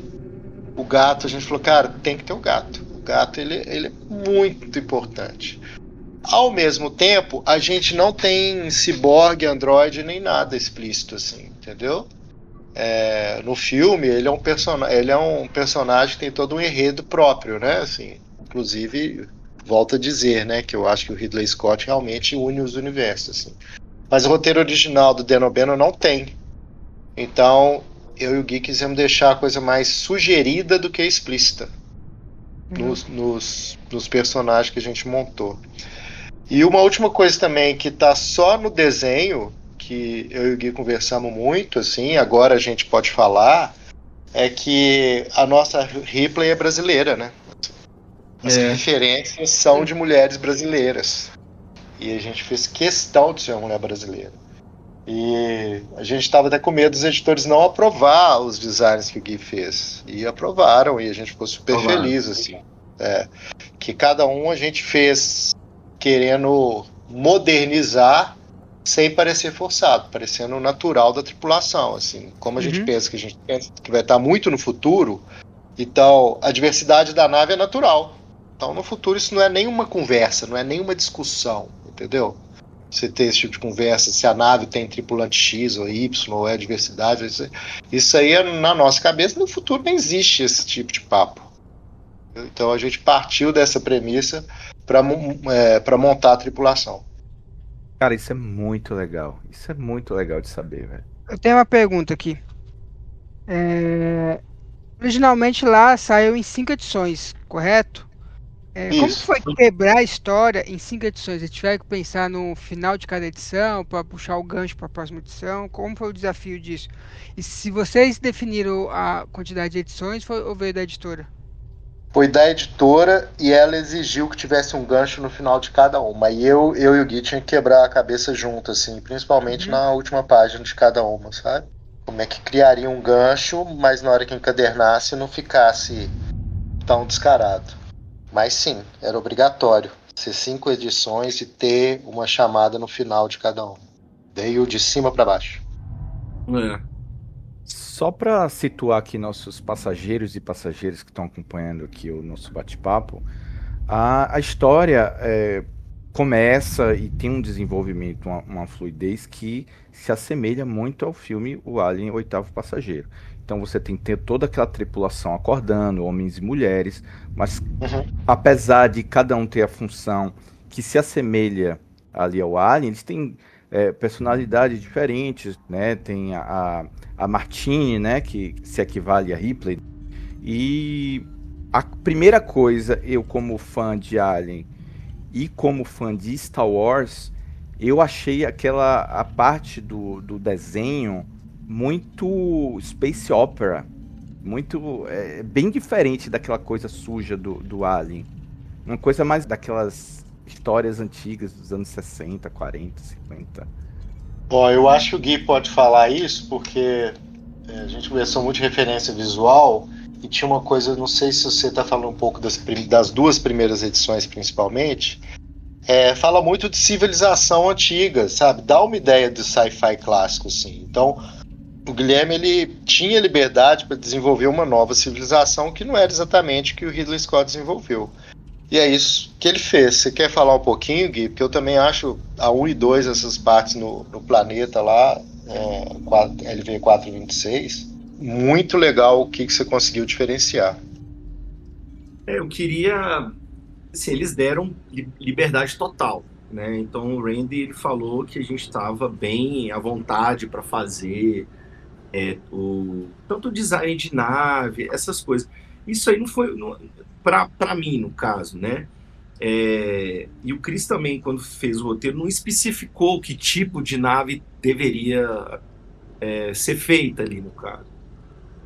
O gato, a gente falou, cara, tem que ter o gato. O gato, ele é muito importante. Ao mesmo tempo, a gente não tem ciborgue, androide, nem nada explícito, assim, entendeu? No filme, ele é um personagem que tem todo um enredo próprio, né? Assim, inclusive, volto a dizer, né, que eu acho que o Ridley Scott realmente une os universos, assim. Mas o roteiro original do Dan O'Bannon não tem. Então, eu e o Gui quisemos deixar a coisa mais sugerida do que explícita nos personagens que a gente montou. E uma última coisa também que tá só no desenho, que eu e o Gui conversamos muito, assim, agora a gente pode falar, é que a nossa Ripley é brasileira, né? As referências são de mulheres brasileiras. E a gente fez questão de ser uma mulher brasileira. E a gente estava até com medo dos editores não aprovar os designs que o Gui fez. E aprovaram, e a gente ficou super feliz, assim. Que cada um a gente fez querendo modernizar sem parecer forçado, parecendo natural da tripulação, assim. Como a gente pensa que a gente pensa que vai estar muito no futuro, então a diversidade da nave é natural. Então no futuro isso não é nenhuma conversa, não é nenhuma discussão, entendeu? Você ter esse tipo de conversa, se a nave tem tripulante X ou Y, ou é diversidade, isso aí na nossa cabeça, no futuro não existe esse tipo de papo. Então a gente partiu dessa premissa para montar a tripulação. Cara, isso é muito legal. Isso é muito legal de saber, velho. Eu tenho uma pergunta aqui. Originalmente lá saiu em 5 edições, correto? Como foi quebrar a história em 5 edições? Eles tiveram que pensar no final de cada edição para puxar o gancho para a próxima edição? Como foi o desafio disso? E se vocês definiram a quantidade de edições, ou veio da editora? Foi da editora e ela exigiu que tivesse um gancho no final de cada uma. E eu e o Gui tinha que quebrar a cabeça junto, assim, principalmente na última página de cada uma, sabe? Como é que criaria um gancho, mas na hora que encadernasse não ficasse tão descarado. Mas sim, era obrigatório ser 5 edições e ter uma chamada no final de cada uma. Veio de cima para baixo. Só para situar aqui nossos passageiros e passageiras que estão acompanhando aqui o nosso bate-papo, a história começa e tem um desenvolvimento, uma fluidez que se assemelha muito ao filme O Alien, o Oitavo Passageiro. Então você tem que ter toda aquela tripulação acordando, homens e mulheres, mas apesar de cada um ter a função que se assemelha ali ao Alien, eles têm personalidades diferentes, né? Tem a Martine, né, que se equivale a Ripley. E a primeira coisa, eu como fã de Alien e como fã de Star Wars, eu achei a parte do desenho muito space opera, muito bem diferente daquela coisa suja do Alien. Uma coisa mais daquelas histórias antigas dos anos 60, 40, 50. Bom, eu acho que o Gui pode falar isso porque a gente conversou muito de referência visual e tinha uma coisa, não sei se você está falando um pouco das 2 primeiras edições principalmente, fala muito de civilização antiga, sabe? Dá uma ideia de sci-fi clássico, assim. Então, o Guilherme, ele tinha liberdade para desenvolver uma nova civilização que não era exatamente o que o Ridley Scott desenvolveu. E é isso que ele fez. Você quer falar um pouquinho, Gui? Porque eu também acho a 1 e 2, essas partes no planeta lá, LV-426, muito legal o que você conseguiu diferenciar. Eu queria... Assim, eles deram liberdade total, né? Então o Randy, ele falou que a gente estava bem à vontade para fazer tanto o design de nave, essas coisas. Isso aí não foi... Para mim, no caso, né? E o Chris também, quando fez o roteiro, não especificou que tipo de nave deveria ser feita ali, no caso.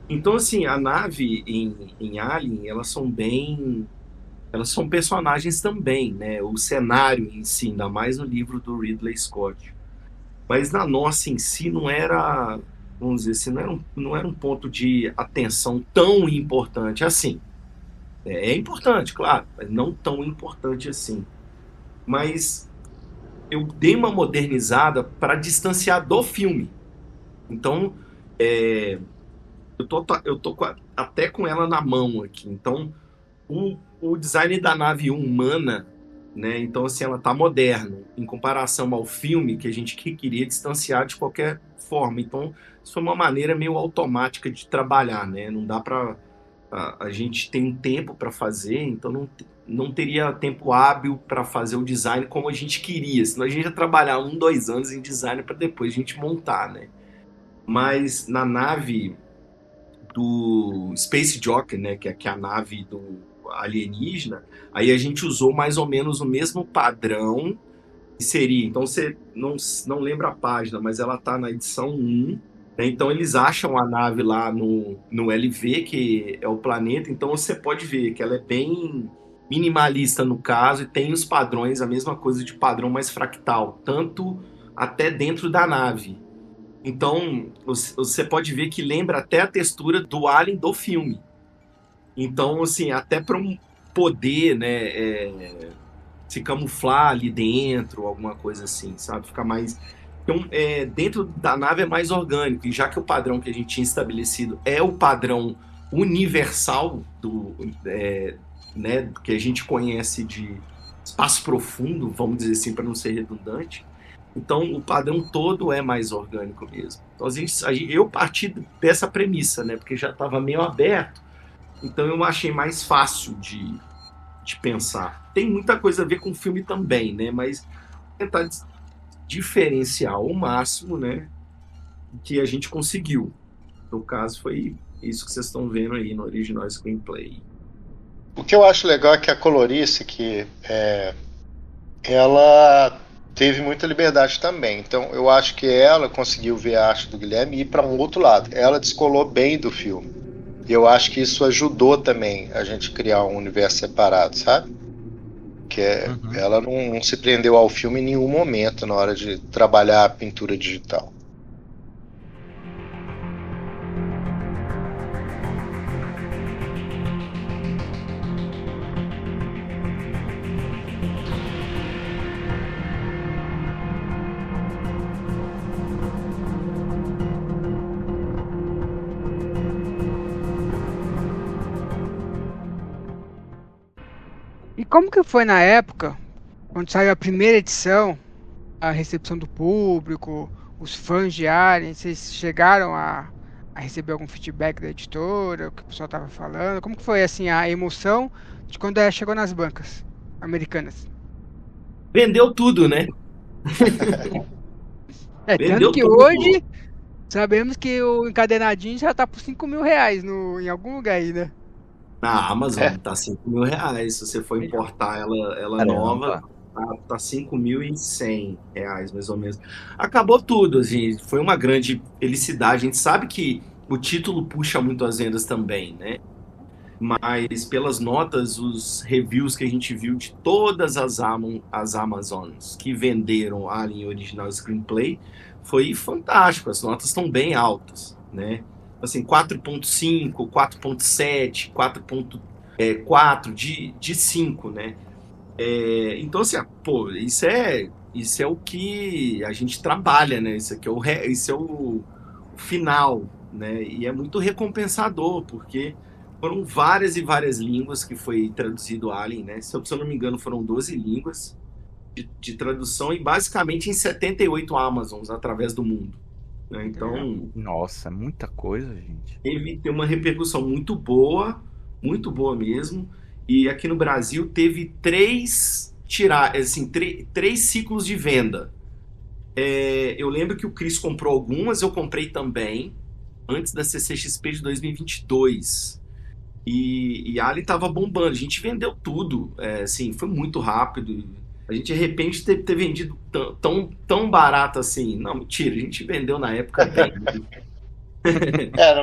Então, assim, a nave em Alien, elas são personagens também, né? O cenário em si, ainda mais no livro do Ridley Scott. Mas na nossa em si não era, vamos dizer assim, não era um ponto de atenção tão importante assim. É importante, claro, mas não tão importante assim. Mas eu dei uma modernizada para distanciar do filme. Então, eu tô até com ela na mão aqui. Então, o design da nave humana, né? Então, assim, ela tá moderna em comparação ao filme que a gente queria distanciar de qualquer forma. Então, isso foi uma maneira meio automática de trabalhar, né? Não dá para... A gente tem um tempo para fazer, então não teria tempo hábil para fazer o design como a gente queria. Senão a gente ia trabalhar 1, 2 anos em design para depois a gente montar, né? Mas na nave do Space Jockey, né, que é a nave do alienígena, aí a gente usou mais ou menos o mesmo padrão que seria. Então você não lembra a página, mas ela tá na edição 1. Então eles acham a nave lá no LV, que é o planeta, então você pode ver que ela é bem minimalista no caso, e tem os padrões, a mesma coisa de padrão mais fractal, tanto até dentro da nave. Então você pode ver que lembra até a textura do Alien do filme. Então, assim, até para poder, né, se camuflar ali dentro, alguma coisa assim, sabe? Ficar mais... Então, dentro da nave é mais orgânico, e já que o padrão que a gente tinha estabelecido é o padrão universal né, que a gente conhece de espaço profundo, vamos dizer assim, para não ser redundante, então o padrão todo é mais orgânico mesmo. Então, eu parti dessa premissa, né, porque já estava meio aberto, então eu achei mais fácil de pensar. Tem muita coisa a ver com o filme também, né, mas tentar diferenciar ao máximo, né, que a gente conseguiu. No caso, foi isso que vocês estão vendo aí no original screenplay. O que eu acho legal é que a colorice que ela teve muita liberdade também. Então, eu acho que ela conseguiu ver a arte do Guilherme e ir para um outro lado. Ela descolou bem do filme. E eu acho que isso ajudou também a gente criar um universo separado, sabe? Que ela não se prendeu ao filme em nenhum momento na hora de trabalhar a pintura digital. E como que foi na época, quando saiu a primeira edição, a recepção do público, os fãs de Alien, vocês chegaram a receber algum feedback da editora, o que o pessoal estava falando? Como que foi assim a emoção de quando ela chegou nas bancas americanas? Vendeu tudo, né? Tanto que tudo. hoje sabemos que o encadenadinho já tá por R$5.000 em algum lugar aí, né? Na Amazon tá R$5.000. Se você for importar ela nova, tá R$5.100, mais ou menos. Acabou tudo, assim, foi uma grande felicidade. A gente sabe que o título puxa muito as vendas também, né? Mas pelas notas, os reviews que a gente viu de todas as Amazons que venderam Alien Original Screenplay, foi fantástico. As notas estão bem altas, né? Assim, 4.5, 4.7, 4.4 de 5, né? Então, assim, pô, isso é o que a gente trabalha, né? Isso é o final, né? E é muito recompensador, porque foram várias e várias línguas que foi traduzido Alien, né? Se eu não me engano, foram 12 línguas de tradução e basicamente em 78 Amazons através do mundo, né? Então, Nossa, muita coisa, gente. teve uma repercussão muito boa mesmo. E aqui no Brasil teve três ciclos de venda. Eu lembro que o Chris comprou algumas, eu comprei também, antes da CCXP de 2022. E a Ali tava bombando, a gente vendeu tudo, assim, foi muito rápido. A gente, de repente, ter vendido tão barato assim. Não, mentira, a gente vendeu na época bem.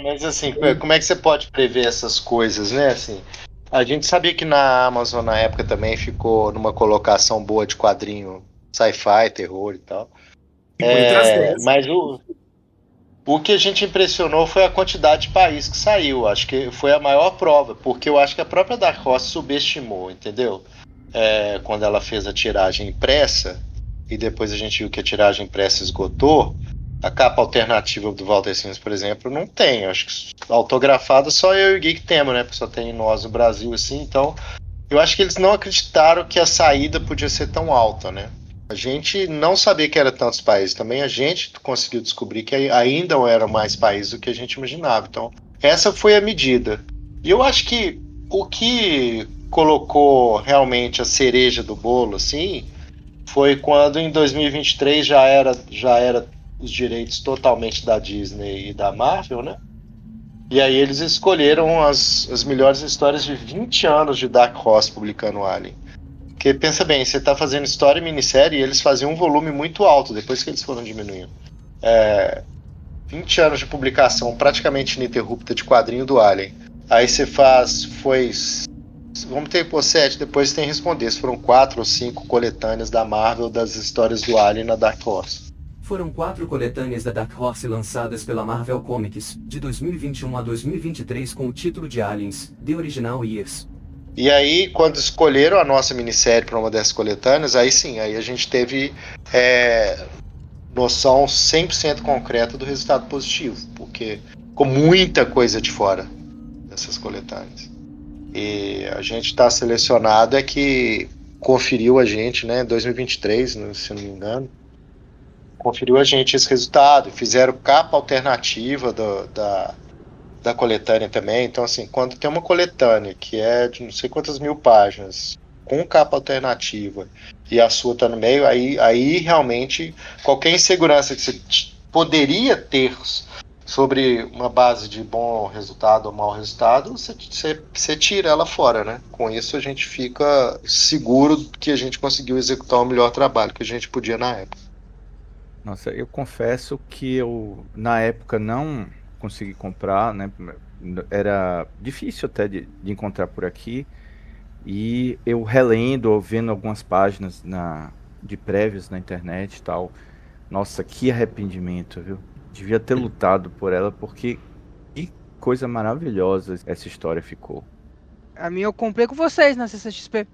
Mas assim, como é que você pode prever essas coisas, né? Assim, a gente sabia que na Amazon na época também ficou numa colocação boa de quadrinho sci-fi, terror e tal. Ficou entre as 10. Mas o que a gente impressionou foi a quantidade de país que saiu. Acho que foi a maior prova, porque eu acho que a própria Dark Horse subestimou, entendeu? Quando ela fez a tiragem impressa, e depois a gente viu que a tiragem impressa esgotou, a capa alternativa do Walter Simmons, por exemplo, não tem. Acho que autografada só eu e o Geek temos, né? Porque só tem nós no Brasil, assim. Então, eu acho que eles não acreditaram que a saída podia ser tão alta, né? A gente não sabia que era tantos países. Também a gente conseguiu descobrir que ainda eram mais países do que a gente imaginava. Então, essa foi a medida. E eu acho que o que colocou realmente a cereja do bolo, assim, foi quando em 2023 já era os direitos totalmente da Disney e da Marvel, né? E aí eles escolheram as melhores histórias de 20 anos de Dark Horse publicando Alien. Porque pensa bem, você está fazendo história e minissérie e eles faziam um volume muito alto depois que eles foram diminuindo. 20 anos de publicação praticamente ininterrupta de quadrinho do Alien. Aí você vamos ter por 7, depois tem que responder se foram 4 ou 5 coletâneas da Marvel das histórias do Alien na Dark Horse. Foram 4 coletâneas da Dark Horse lançadas pela Marvel Comics, de 2021 a 2023 com o título de Aliens, The Original Years. E aí, quando escolheram a nossa minissérie para uma dessas coletâneas, aí sim, aí a gente teve noção 100% concreta do resultado positivo, porque ficou muita coisa de fora dessas coletâneas. E a gente está selecionado que conferiu a gente, né, em 2023, se não me engano, conferiu a gente esse resultado, fizeram capa alternativa da coletânea também. Então, assim, quando tem uma coletânea que é de não sei quantas mil páginas, com capa alternativa, e a sua tá no meio, aí realmente qualquer insegurança que você poderia ter sobre uma base de bom resultado ou mau resultado, você tira ela fora, né? Com isso a gente fica seguro que a gente conseguiu executar o melhor trabalho que a gente podia na época. Nossa, eu confesso que eu, na época, não consegui comprar, né? Era difícil até de encontrar por aqui. E eu relendo, ou vendo algumas páginas de prévios na internet e tal. Nossa, que arrependimento, viu? Devia ter lutado por ela, porque que coisa maravilhosa essa história ficou. A minha eu comprei com vocês na CCXP.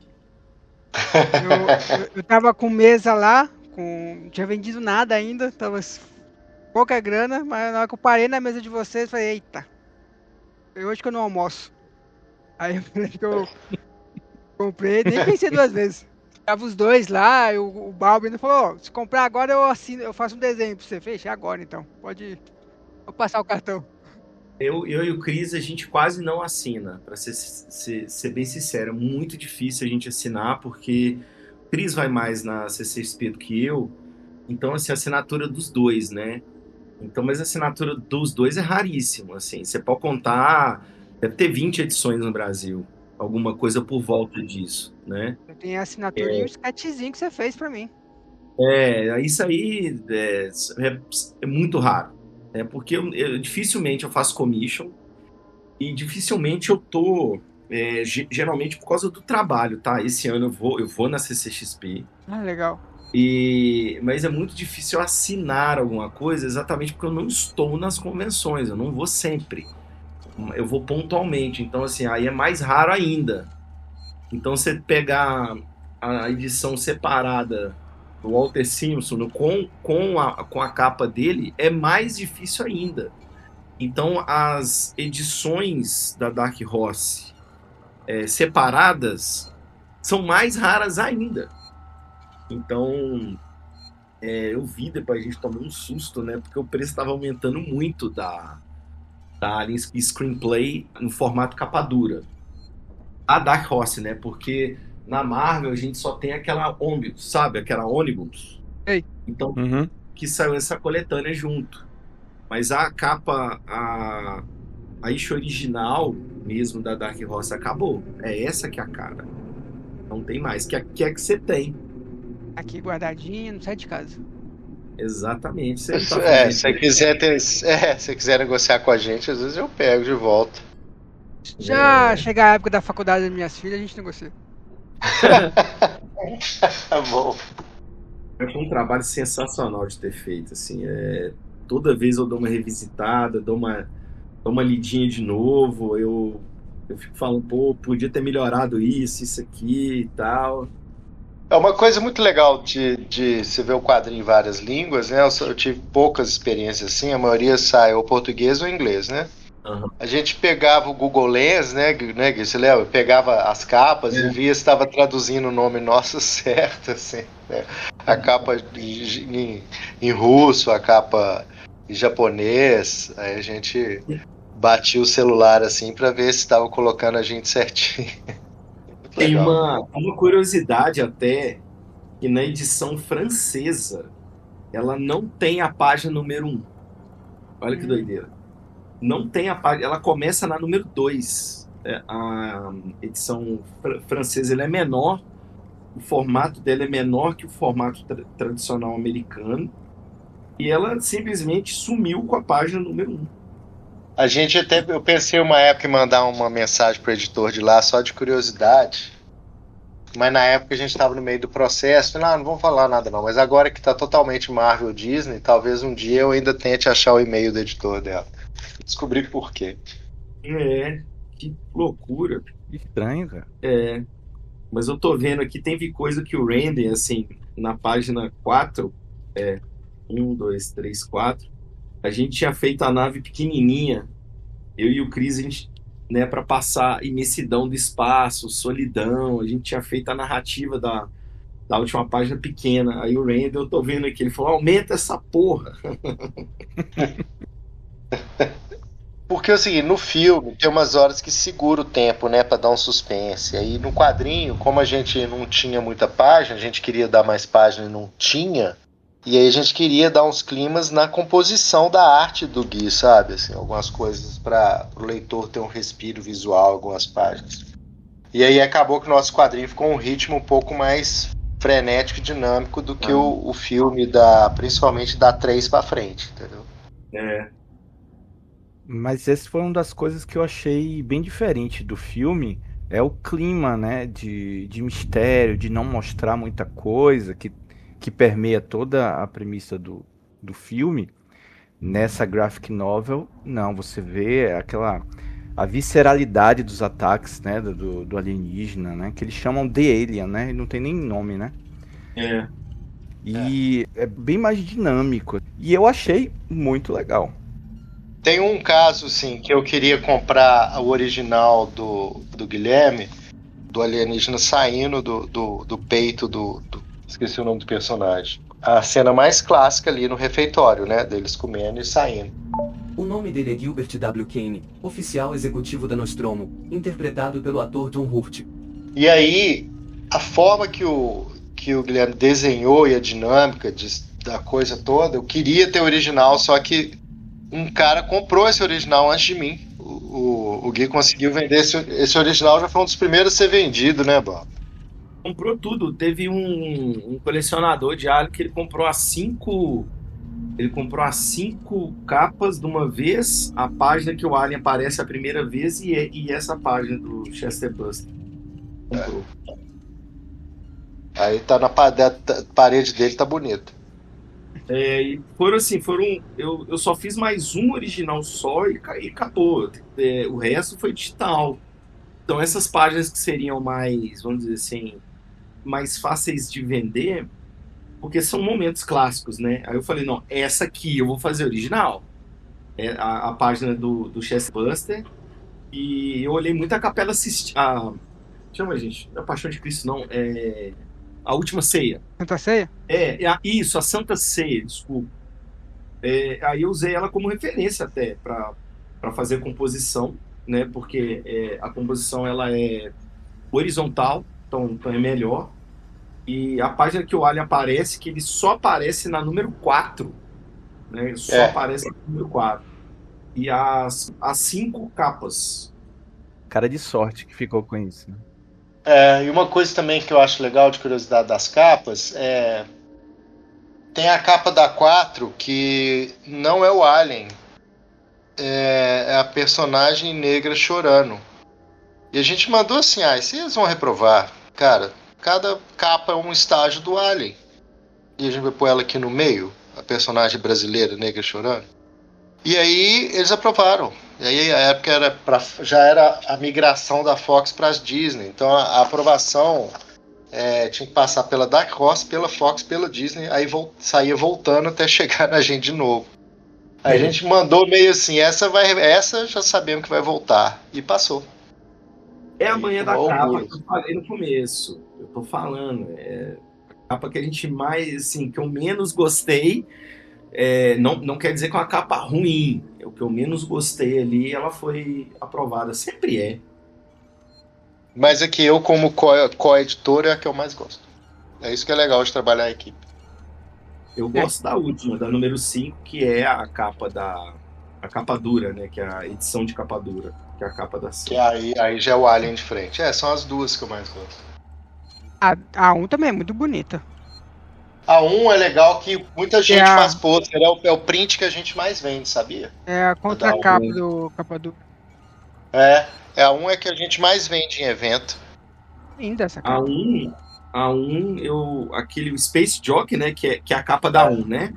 Eu tava com mesa lá, não tinha vendido nada ainda, tava pouca grana, mas na hora que eu parei na mesa de vocês, falei, eita, hoje que eu não almoço. Aí eu falei que eu comprei, nem pensei 2 vezes. Tava os dois lá, o Balbi ainda falou, se comprar agora eu assino, eu faço um desenho pra você. Fechei agora então, pode vou passar o cartão. Eu e o Chris, a gente quase não assina, pra ser bem sincero, é muito difícil a gente assinar, porque o Chris vai mais na CCXP do que eu, então assim, a assinatura dos dois, né? Então, mas a assinatura dos dois é raríssimo, assim, você pode contar, deve ter 20 edições no Brasil, alguma coisa por volta disso, né? Eu tenho a assinatura e um sketchzinho que você fez pra mim. Isso aí é muito raro, né? Porque dificilmente eu faço commission e dificilmente eu tô, geralmente por causa do trabalho, tá? Esse ano eu vou na CCXP. Ah, legal. Mas é muito difícil eu assinar alguma coisa exatamente porque eu não estou nas convenções, eu não vou sempre. Eu vou pontualmente, então assim, aí é mais raro ainda. Então você pegar a edição separada do Walter Simonson com a capa dele, é mais difícil ainda. Então, as edições da Dark Horse separadas são mais raras ainda. Então, eu vi, depois a gente tomou um susto, né? Porque o preço estava aumentando muito da Alien Screenplay no formato capa dura. A Dark Horse, né? Porque na Marvel a gente só tem aquela Omnibus, sabe? Aquela Omnibus. Ei. Então, que saiu essa coletânea junto. Mas a capa, a issue original mesmo da Dark Horse acabou. É essa que é a cara. Não tem mais. Que é que você tem. Aqui guardadinho, não sai de casa. Exatamente. Se você quiser negociar com a gente, às vezes eu pego de volta. Já chegar a época da faculdade das minhas filhas, a gente negocia. Tá bom. Foi um trabalho sensacional de ter feito, assim, toda vez eu dou uma revisitada, dou uma lidinha de novo, eu fico falando, pô, podia ter melhorado isso aqui e tal. É uma coisa muito legal de se ver o quadrinho em várias línguas, né? Eu tive poucas experiências assim, a maioria sai ou português ou inglês, né? Uhum. A gente pegava o Google Lens, né, Gui? Você lembra? Pegava as capas e via se estava traduzindo o nome nosso certo, assim, né? A capa em russo, a capa em japonês, aí a gente batia o celular assim para ver se estava colocando a gente certinho. Tem uma curiosidade até, que na edição francesa ela não tem a página número 1. Olha que doideira. Não tem a página, ela começa na número 2. A edição francesa ela é menor, o formato dela é menor que o formato tradicional americano, e ela simplesmente sumiu com a página número 1. Eu pensei uma época em mandar uma mensagem pro editor de lá, só de curiosidade, mas na época a gente estava no meio do processo, não vamos falar nada não, mas agora que está totalmente Marvel Disney, talvez um dia eu ainda tente achar o e-mail do editor dela. Descobri por quê. Que loucura. Estranho, cara. Mas eu tô vendo aqui, teve coisa que o Randy, assim, na página 4, 1, 2, 3, 4, a gente tinha feito a nave pequenininha, eu e o Chris, a gente, né, pra passar imensidão do espaço, solidão, a gente tinha feito a narrativa da última página pequena, aí o Randy, eu tô vendo aqui, ele falou, aumenta essa porra. Porque é o seguinte, no filme tem umas horas que segura o tempo, né, pra dar um suspense. Aí no quadrinho, como a gente não tinha muita página, a gente queria dar mais página e não tinha, e aí a gente queria dar uns climas na composição da arte do Gui, sabe? Assim, algumas coisas para o leitor ter um respiro visual, algumas páginas. E aí acabou que o nosso quadrinho ficou um ritmo um pouco mais frenético e dinâmico do que o filme principalmente da 3 pra frente, entendeu? Mas essa foi uma das coisas que eu achei bem diferente do filme, é o clima, né, de mistério, de não mostrar muita coisa, que permeia toda a premissa do filme. Nessa graphic novel, não, você vê a visceralidade dos ataques, né, do alienígena, né, que eles chamam The Alien, né, e não tem nem nome, né. E é bem mais dinâmico, e eu achei muito legal. Tem um caso, sim, que eu queria comprar o original do Guilherme, do alienígena saindo do peito esqueci o nome do personagem. A cena mais clássica ali no refeitório, né? Deles comendo e saindo. O nome dele é Gilbert W. Kane, oficial executivo da Nostromo, interpretado pelo ator John Hurt. E aí, a forma que o Guilherme desenhou e a dinâmica da coisa toda, eu queria ter o original, só que um cara comprou esse original antes de mim. O Gui conseguiu vender esse original, já foi um dos primeiros a ser vendido, né, Bob? Comprou tudo. Teve um colecionador de Alien que ele comprou as 5 capas de uma vez, a página que o Alien aparece a primeira vez e essa página do Chester Buster. Comprou. Aí tá na parede dele, tá bonito. E eu só fiz mais um original só e acabou. O resto foi digital. Então essas páginas que seriam mais, vamos dizer assim, mais fáceis de vender, porque são momentos clássicos, né? Aí eu falei, não, essa aqui eu vou fazer original. É a página do Chessbuster. E eu olhei muito a Capela Sistina. Chama, gente, a Paixão de Cristo, não. A Última Ceia. Santa Ceia? Isso, a Santa Ceia, desculpa. Aí eu usei ela como referência até para fazer composição, né? Porque a composição ela é horizontal, então é melhor. E a página que o Alien aparece, que ele só aparece na número 4, né? Ele só aparece na número 4. E as 5 capas. Cara de sorte que ficou com isso, né? E uma coisa também que eu acho legal de curiosidade das capas tem a capa da 4 que não é o Alien, é a personagem negra chorando. E a gente mandou assim, vocês vão reprovar. Cara, cada capa é um estágio do Alien. E a gente vai pôr ela aqui no meio, a personagem brasileira negra chorando. E aí eles aprovaram. E aí a época já era a migração da Fox para as Disney. Então a aprovação tinha que passar pela Dark Horse, pela Fox, pela Disney. Aí saía voltando até chegar na gente de novo. Aí a gente mandou meio assim, essa já sabemos que vai voltar. E passou. É a manhã da capa que eu falei no começo. Eu tô falando. A capa que a gente mais, assim, que eu menos gostei. Não quer dizer que é uma capa ruim. O que eu menos gostei ali, ela foi aprovada. Sempre é. Mas aqui eu, como co-editor, é a que eu mais gosto. É isso que é legal de trabalhar a equipe. Eu gosto da última, da número 5, que é a capa a capa dura, né? Que é a edição de capa dura. Que é a capa da 5. Que aí já é o Alien de frente. São as duas que eu mais gosto. A 1 também é muito bonita. A 1 é legal que muita gente faz pôster. É o print que a gente mais vende, sabia? É a contracapa do capa dura. A 1 é que a gente mais vende em evento. Linda essa capa. A 1, aquele Space Jockey, né? Que é a capa da 1, né?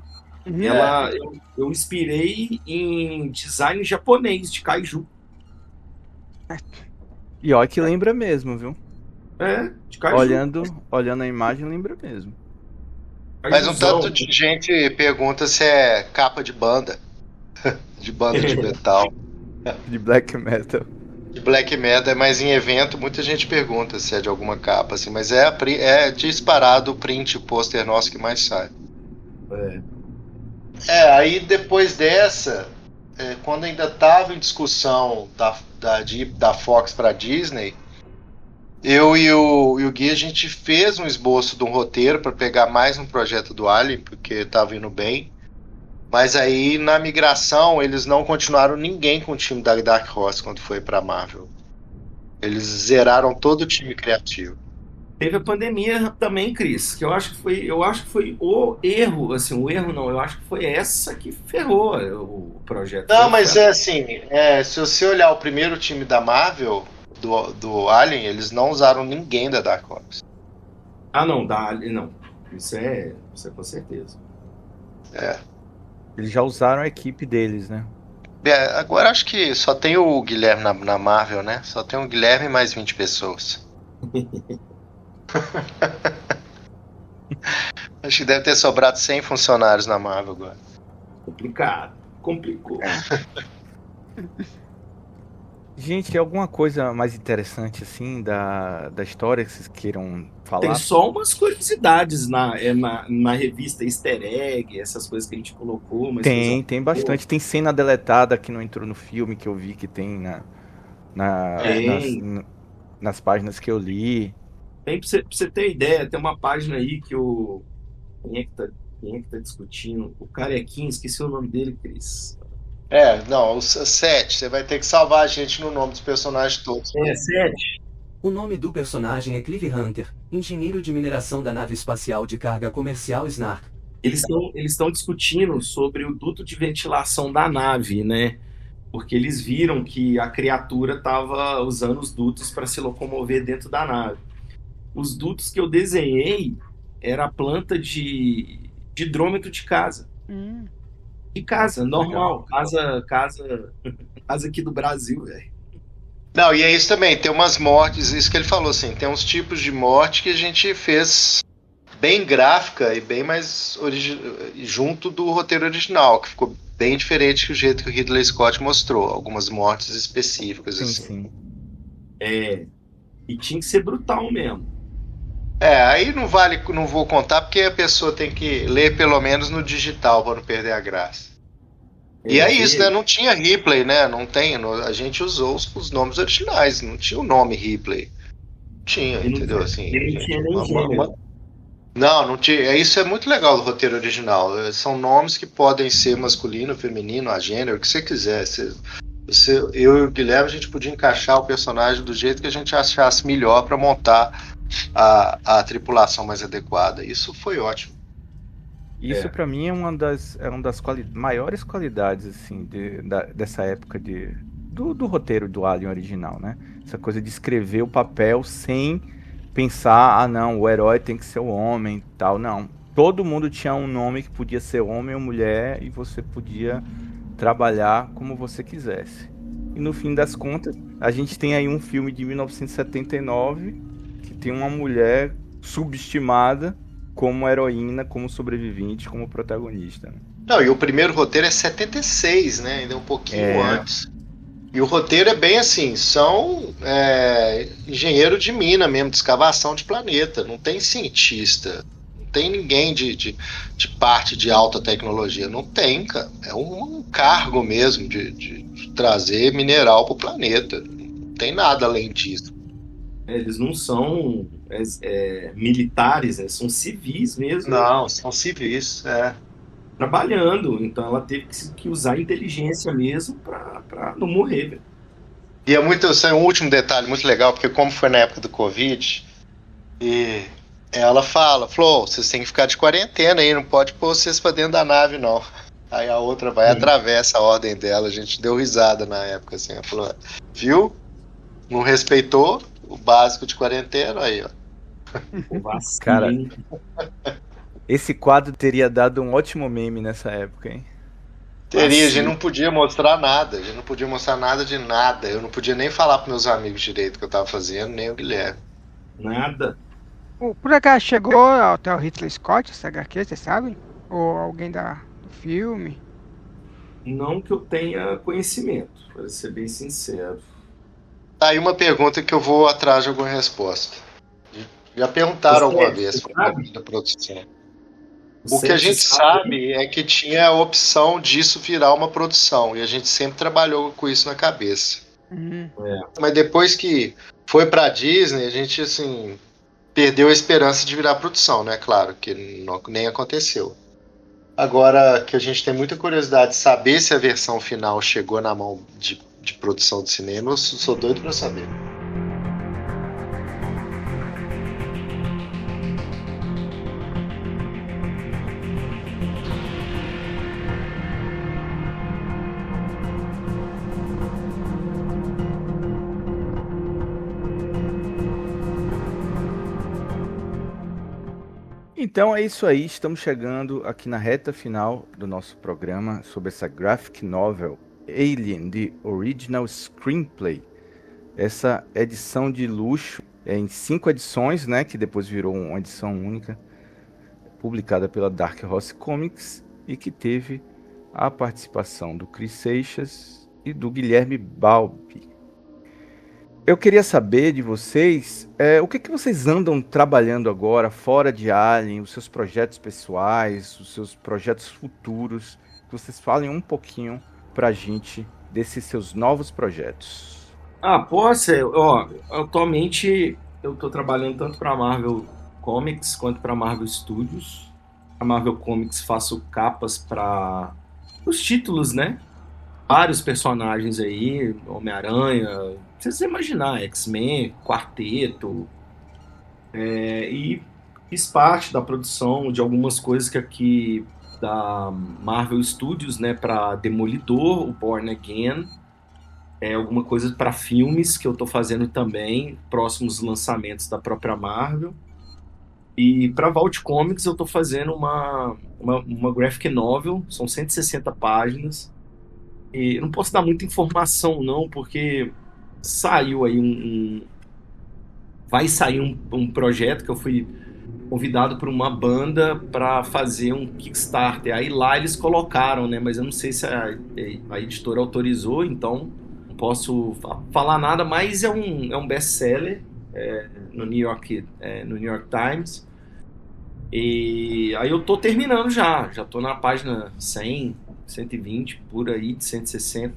Eu inspirei em design japonês de kaiju. E olha que lembra mesmo, viu? De kaiju. Olhando a imagem, lembra mesmo. Mas um tanto de gente pergunta se é capa de banda. De banda de metal. De black metal. De black metal, mas em evento muita gente pergunta se é de alguma capa, assim, mas é disparado o print, o pôster nosso que mais sai. Aí depois dessa, quando ainda estava em discussão da Fox para Disney, eu e o Gui, a gente fez um esboço de um roteiro para pegar mais um projeto do Alien, porque estava indo bem. Mas aí, na migração, eles não continuaram ninguém com o time da Dark Horse quando foi pra Marvel. Eles zeraram todo o time criativo. Teve a pandemia também, Cris, que eu acho que foi o erro, assim, eu acho que foi essa que ferrou o projeto. Não, mas se você olhar o primeiro time da Marvel, do Alien, eles não usaram ninguém da Dark Horse. Não, da Alien não. Isso é com certeza. Eles já usaram a equipe deles, né? Agora acho que só tem o Guilherme na Marvel, né? Só tem o Guilherme e mais 20 pessoas. Acho que deve ter sobrado 100 funcionários na Marvel agora. Complicou. Gente, alguma coisa mais interessante assim da história que vocês queiram falar? Tem só umas curiosidades na revista Easter Egg, essas coisas que a gente colocou. Mas tem bastante. Tem cena deletada que não entrou no filme, que eu vi que tem nas páginas que eu li. Pra você ter ideia, tem uma página aí que quem é que tá discutindo? O Carequinho, esqueci o nome dele, Cris. O 7, você vai ter que salvar a gente no nome dos personagens todos. 7. O nome do personagem é Clive Hunter, engenheiro de mineração da nave espacial de carga comercial Snark. Eles estão discutindo sobre o duto de ventilação da nave, né? Porque eles viram que a criatura estava usando os dutos para se locomover dentro da nave. Os dutos que eu desenhei era a planta de hidrômetro de casa. De casa, normal. Casa aqui do Brasil, velho. Não, e é isso também, tem umas mortes, isso que ele falou, assim, tem uns tipos de morte que a gente fez bem gráfica e bem mais junto do roteiro original, que ficou bem diferente do jeito que o Ridley Scott mostrou, algumas mortes específicas, Sim, assim. sim. E tinha que ser brutal mesmo. Aí não vou contar porque a pessoa tem que ler pelo menos no digital para não perder a graça. E é isso, né? Não tinha Ripley, né? Não tem. A gente usou os nomes originais, não tinha o nome Ripley. Não tinha, entendeu? Assim, Ele não tinha nem gênero. Não tinha. Isso é muito legal do roteiro original. São nomes que podem ser masculino, feminino, a gênero, o que você quiser. Eu e o Guilherme, a gente podia encaixar o personagem do jeito que a gente achasse melhor para montar a tripulação mais adequada. Isso foi ótimo. Isso pra mim é uma das maiores qualidades assim dessa época do roteiro do Alien original, né? Essa coisa de escrever o papel sem pensar, não, o herói tem que ser o homem e tal, não. Todo mundo tinha um nome que podia ser homem ou mulher e você podia trabalhar como você quisesse. E no fim das contas, a gente tem aí um filme de 1979 que tem uma mulher subestimada como heroína, como sobrevivente, como protagonista. Não, e o primeiro roteiro é 76, né? Ainda um pouquinho antes. E o roteiro é bem assim, são engenheiro de mina mesmo, de escavação de planeta. Não tem cientista, não tem ninguém de parte de alta tecnologia. Não tem, cara. É um cargo mesmo de trazer mineral para o planeta. Não tem nada além disso. Eles não são militares, são civis mesmo. Não, são civis, trabalhando, então ela teve que usar a inteligência mesmo pra não morrer, velho. E é um último detalhe muito legal, porque como foi na época do Covid, e ela falou, vocês têm que ficar de quarentena aí, não pode pôr vocês pra dentro da nave, não. Aí a outra vai e atravessa a ordem dela, a gente deu risada na época, assim, ela falou, viu? Não respeitou o básico de quarentena, aí, ó. Cara, esse quadro teria dado um ótimo meme nessa época, hein? Teria, a gente não podia mostrar nada, de nada. Eu não podia nem falar pros meus amigos direito o que eu tava fazendo, nem o Guilherme. Nada. Por acaso chegou até o Ridley Scott, essa HQ, vocês sabem? Ou alguém do filme? Não que eu tenha conhecimento, para ser bem sincero. Tá aí uma pergunta que eu vou atrás de alguma resposta. Já perguntaram alguma vez da produção. O que a gente sabe é que tinha a opção disso virar uma produção, e a gente sempre trabalhou com isso na cabeça. Mas depois que foi pra Disney, a gente, assim, perdeu a esperança de virar produção, né? Claro, que nem aconteceu. Agora, que a gente tem muita curiosidade de saber se a versão final chegou na mão de produção de cinema, eu sou doido pra saber. Então é isso aí, estamos chegando aqui na reta final do nosso programa sobre essa graphic novel Alien, The Original Screenplay. Essa edição de luxo em 5 edições, né, que depois virou uma edição única, publicada pela Dark Horse Comics e que teve a participação do Chris Seixas e do Guilherme Balbi. Eu queria saber de vocês, o que vocês andam trabalhando agora, fora de Alien, os seus projetos pessoais, os seus projetos futuros, que vocês falem um pouquinho pra gente desses seus novos projetos. Atualmente eu tô trabalhando tanto pra Marvel Comics quanto pra Marvel Studios. A Marvel Comics faço capas para os títulos, né? Vários personagens aí, Homem-Aranha, vocês imaginar, X-Men, Quarteto, e fiz parte da produção de algumas coisas que aqui da Marvel Studios, né, para Demolidor, o Born Again, alguma coisa para filmes que eu tô fazendo também, próximos lançamentos da própria Marvel. E para Vault Comics eu tô fazendo uma graphic novel, são 160 páginas. E eu não posso dar muita informação não, porque saiu aí vai sair um projeto que eu fui convidado por uma banda para fazer um Kickstarter. Aí lá eles colocaram, né? Mas eu não sei se a editora autorizou, então não posso falar nada, mas é um best-seller no New York Times. E aí eu tô terminando já tô na página 100, 120, por aí, de 160.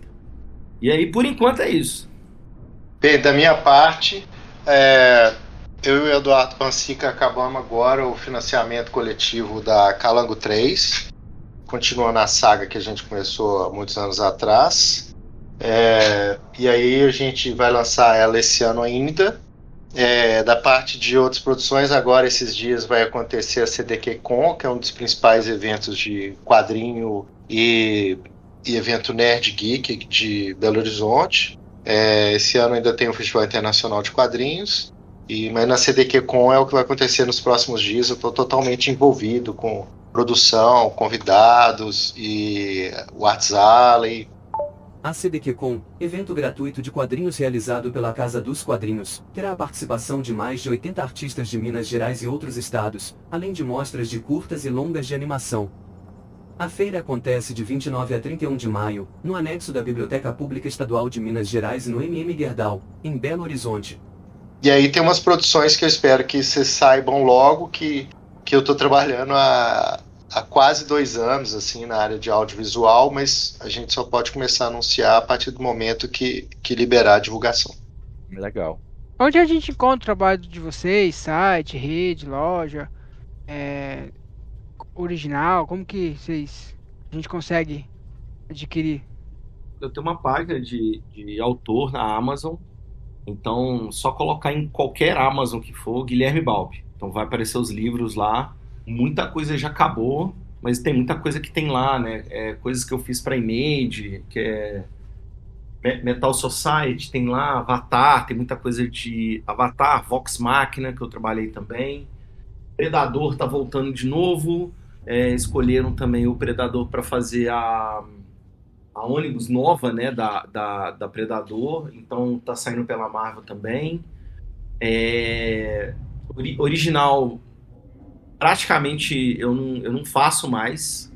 E aí, por enquanto, é isso. Bem, da minha parte, eu e o Eduardo Pansica acabamos agora o financiamento coletivo da Calango 3, continuando a saga que a gente começou há muitos anos atrás. E aí a gente vai lançar ela esse ano ainda. Da parte de outras produções, agora esses dias vai acontecer a CDQCon, que é um dos principais eventos de quadrinho e evento Nerd Geek de Belo Horizonte. Esse ano ainda tem o Festival Internacional de Quadrinhos, mas na CDQCon é o que vai acontecer nos próximos dias. Eu estou totalmente envolvido com produção, convidados e o WhatsApp. A CDQCon, evento gratuito de quadrinhos realizado pela Casa dos Quadrinhos, terá a participação de mais de 80 artistas de Minas Gerais e outros estados, além de mostras de curtas e longas de animação. A feira acontece de 29 a 31 de maio, no anexo da Biblioteca Pública Estadual de Minas Gerais e no MM Gerdau, em Belo Horizonte. E aí tem umas produções que eu espero que vocês saibam logo que eu estou trabalhando há quase 2 anos assim, na área de audiovisual, mas a gente só pode começar a anunciar a partir do momento que liberar a divulgação. Legal. Onde a gente encontra o trabalho de vocês? Site, rede, loja, original? Como que a gente consegue adquirir? Eu tenho uma página de autor na Amazon, então só colocar em qualquer Amazon que for, Guilherme Balbi. Então vai aparecer os livros lá. Muita coisa já acabou, mas tem muita coisa que tem lá, né? Coisas que eu fiz para Image, que é Metal Society, tem lá Avatar, tem muita coisa de Avatar, Vox Machina, que eu trabalhei também. Predador tá voltando de novo. Escolheram também o Predador para fazer a ônibus nova, né, da Predador, então tá saindo pela Marvel também. Original, praticamente eu não faço mais,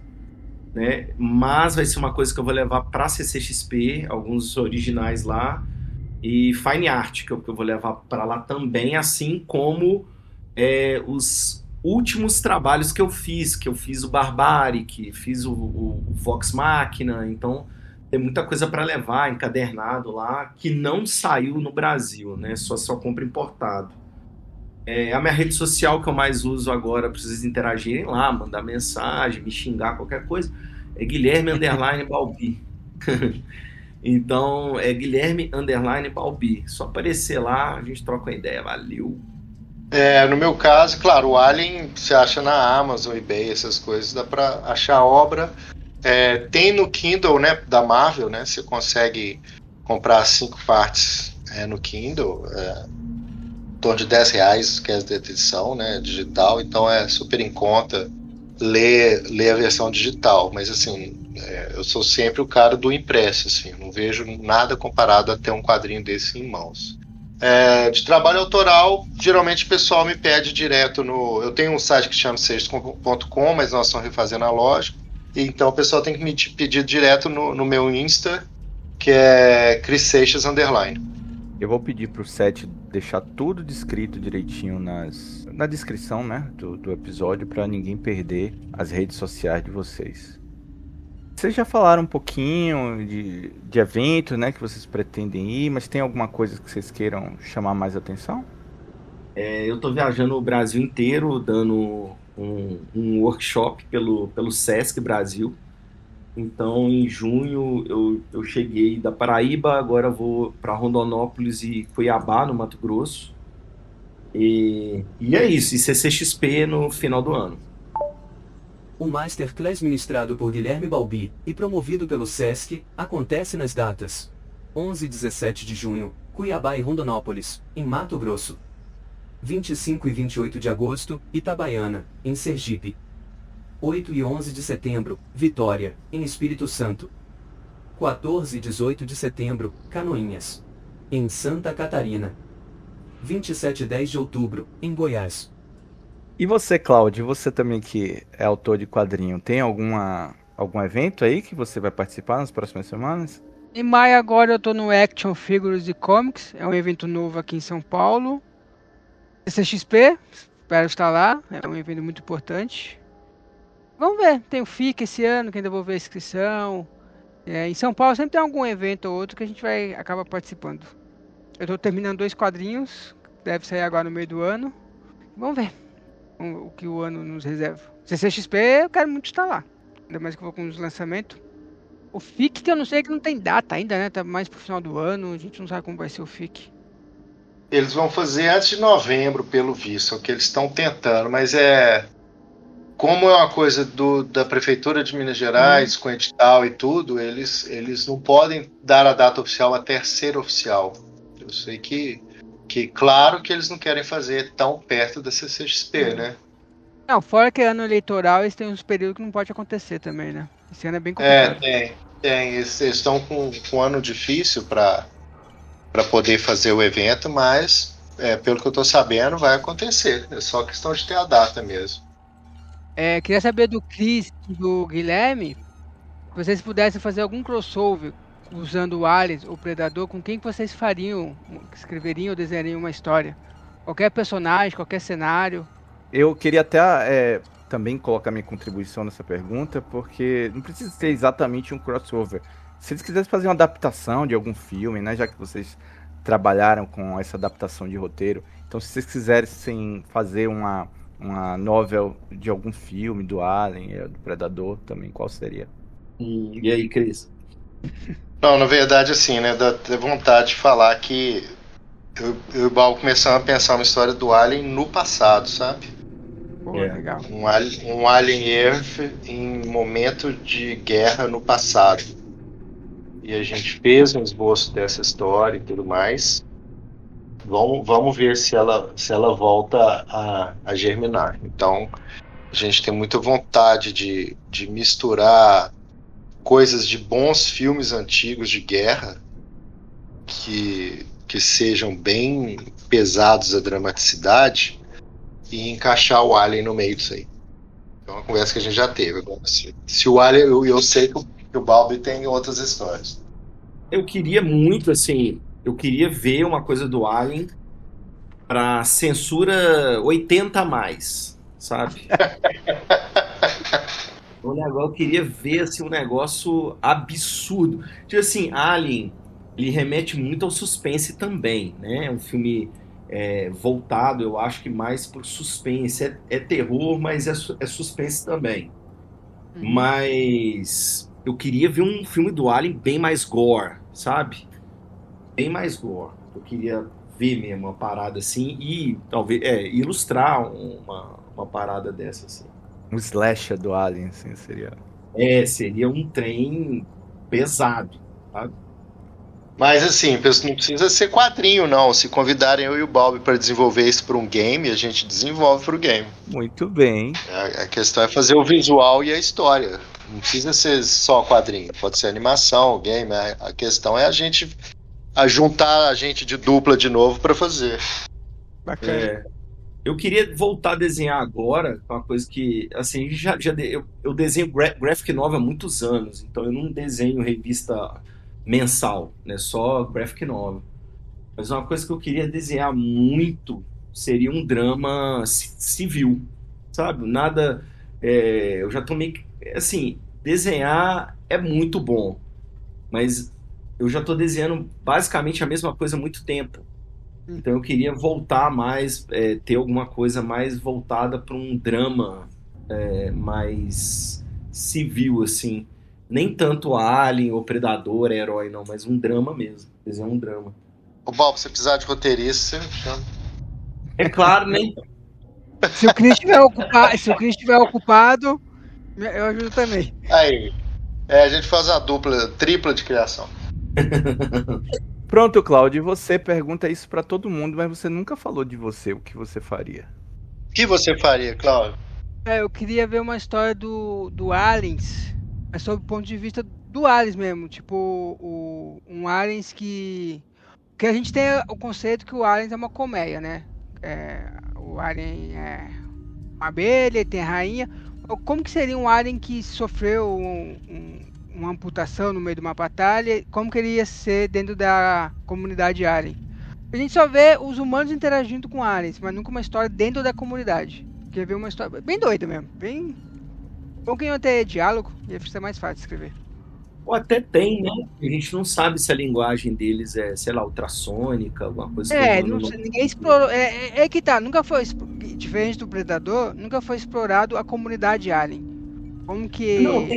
né, mas vai ser uma coisa que eu vou levar para CCXP, alguns originais lá, e Fine Art, que eu vou levar para lá também, assim como os últimos trabalhos que eu fiz o Barbaric, fiz o Vox Machina, então tem muita coisa para levar encadernado lá, que não saiu no Brasil, né? Só compra importado. A minha rede social que eu mais uso agora, para vocês interagirem lá, mandar mensagem, me xingar, qualquer coisa, é Guilherme_Balbi. Então, é Guilherme_Balbi. Só aparecer lá, a gente troca uma ideia, valeu! No meu caso, claro, o Alien você acha na Amazon, eBay, essas coisas, dá pra achar a obra. Tem no Kindle, né, da Marvel, né, você consegue comprar 5 partes no Kindle, em torno de R$10, que é a edição, né, digital, então é super em conta ler a versão digital, mas assim, eu sou sempre o cara do impresso, assim, não vejo nada comparado a ter um quadrinho desse em mãos. De trabalho autoral, geralmente o pessoal me pede direto eu tenho um site que chama seixas.com, mas nós estamos refazendo a loja, então o pessoal tem que me pedir direto no meu Insta, que é Cris Seixas _. Eu vou pedir pro Seth deixar tudo descrito direitinho na descrição, né, do episódio, para ninguém perder as redes sociais de vocês. Vocês já falaram um pouquinho de evento, né, que vocês pretendem ir, mas tem alguma coisa que vocês queiram chamar mais atenção? Eu tô viajando o Brasil inteiro, dando um workshop pelo Sesc Brasil. Então, em junho, eu cheguei da Paraíba, agora vou para Rondonópolis e Cuiabá, no Mato Grosso. E é isso, e CCXP no final do ano. O Masterclass ministrado por Guilherme Balbi e promovido pelo Sesc acontece nas datas 11 e 17 de junho, Cuiabá e Rondonópolis, em Mato Grosso. 25 e 28 de agosto, Itabaiana, em Sergipe. 8 e 11 de setembro, Vitória, em Espírito Santo. 14 e 18 de setembro, Canoinhas. em Santa Catarina. 27 e 10 de outubro, em Goiás. E você, Cláudio, você também que é autor de quadrinho, tem algum evento aí que você vai participar nas próximas semanas? Em maio agora eu tô no Action Figures e Comics, é um evento novo aqui em São Paulo. CCXP, espero estar lá, é um evento muito importante. Vamos ver, tem o FIC esse ano, que ainda vou ver a inscrição. Em São Paulo sempre tem algum evento ou outro que a gente vai acabar participando. Eu tô terminando 2 quadrinhos, deve sair agora no meio do ano. Vamos ver o que o ano nos reserva. CCXP eu quero muito estar lá, ainda mais que eu vou com os lançamentos. O FIC que eu não sei, que não tem data ainda, né? Tá mais pro final do ano, a gente não sabe como vai ser o FIC. Eles vão fazer antes de novembro, pelo visto, é o que eles estão tentando, mas como é uma coisa da Prefeitura de Minas Gerais, com edital e tudo, eles não podem dar a data oficial até ser oficial. Eu sei que claro que eles não querem fazer tão perto da CCXP, né? Não, fora que é ano eleitoral, eles têm uns períodos que não pode acontecer também, né? Esse ano é bem complicado. Tem. Eles estão com um ano difícil para poder fazer o evento, mas pelo que eu estou sabendo, vai acontecer. É só questão de ter a data mesmo. Queria saber do Chris e do Guilherme, se vocês pudessem fazer algum crossover usando o Aliens ou Predador, com quem que vocês fariam, escreveriam ou desenhariam uma história? Qualquer personagem, qualquer cenário. Eu queria até também colocar minha contribuição nessa pergunta, porque não precisa ser exatamente um crossover. Se eles quisessem fazer uma adaptação de algum filme, né, já que vocês trabalharam com essa adaptação de roteiro, então se vocês quisessem fazer uma novel de algum filme, do Alien, do Predador também, qual seria? E aí, Cris? Não, na verdade, assim, né, dá vontade de falar que eu e o Bal começamos a pensar uma história do Alien no passado, sabe? Pô, legal. Um Alien Earth em momento de guerra no passado. E a gente fez um esboço dessa história e tudo mais. Vamos ver se ela volta a germinar. Então, a gente tem muita vontade de misturar coisas de bons filmes antigos de guerra que sejam bem pesados a dramaticidade e encaixar o Alien no meio disso aí. É uma conversa que a gente já teve. Agora, se o Alien, eu sei que o Balbi tem outras histórias. Eu queria muito, assim, eu queria ver uma coisa do Alien pra censura 80 a mais, sabe? Eu queria ver assim, um negócio absurdo. Tipo assim, Alien, ele remete muito ao suspense também, né? É um filme voltado, eu acho que mais pro suspense. É terror, mas é suspense também. Mas eu queria ver um filme do Alien bem mais gore, sabe? Bem mais gore. Eu queria ver mesmo uma parada assim e talvez ilustrar uma parada dessa assim. Um slasher do Alien, assim, seria. Seria um trem pesado, sabe? Mas assim, não precisa ser quadrinho, não. Se convidarem eu e o Balbi para desenvolver isso para um game, a gente desenvolve para o game. Muito bem. A questão é fazer o visual e a história. Não precisa ser só quadrinho. Pode ser animação, game. A questão é a juntar a gente de dupla de novo para fazer. Bacana. Eu queria voltar a desenhar agora, uma coisa que, assim, eu desenho graphic novel há muitos anos, então eu não desenho revista mensal, né, só graphic novel. Mas uma coisa que eu queria desenhar muito seria um drama civil, sabe? Nada, eu já tô meio, assim, desenhar é muito bom, mas eu já tô desenhando basicamente a mesma coisa há muito tempo. Então eu queria voltar mais, ter alguma coisa mais voltada para um drama mais civil, assim. Nem tanto Alien ou Predador, herói, não, mas um drama mesmo. Desenhar um drama. Ô, Bob, se você precisar de roteirista, você me chama. É claro, né? Se o Chris estiver ocupado, eu ajudo também. Aí, a gente faz uma tripla de criação. Pronto, Cláudio, você pergunta isso pra todo mundo, mas você nunca falou de você, o que você faria. O que você faria, Cláudio? Eu queria ver uma história do Aliens, mas sob o ponto de vista do Aliens mesmo, tipo um Aliens que Porque a gente tem o conceito que o Alien é uma colmeia, né? O Alien é uma abelha, ele tem a rainha. Como que seria um Alien que sofreu uma amputação no meio de uma batalha? Como que ele ia ser dentro da comunidade Alien? A gente só vê os humanos interagindo com aliens, mas nunca uma história dentro da comunidade. Quer ver uma história bem doida mesmo, bem... Bom que ia ter diálogo, ia ser mais fácil de escrever. Ou até tem, né? A gente não sabe se a linguagem deles é, sei lá, ultrassônica, alguma coisa que Ninguém explorou. Que tá, nunca foi, diferente do Predador, nunca foi explorado a comunidade Alien. Como que. Não,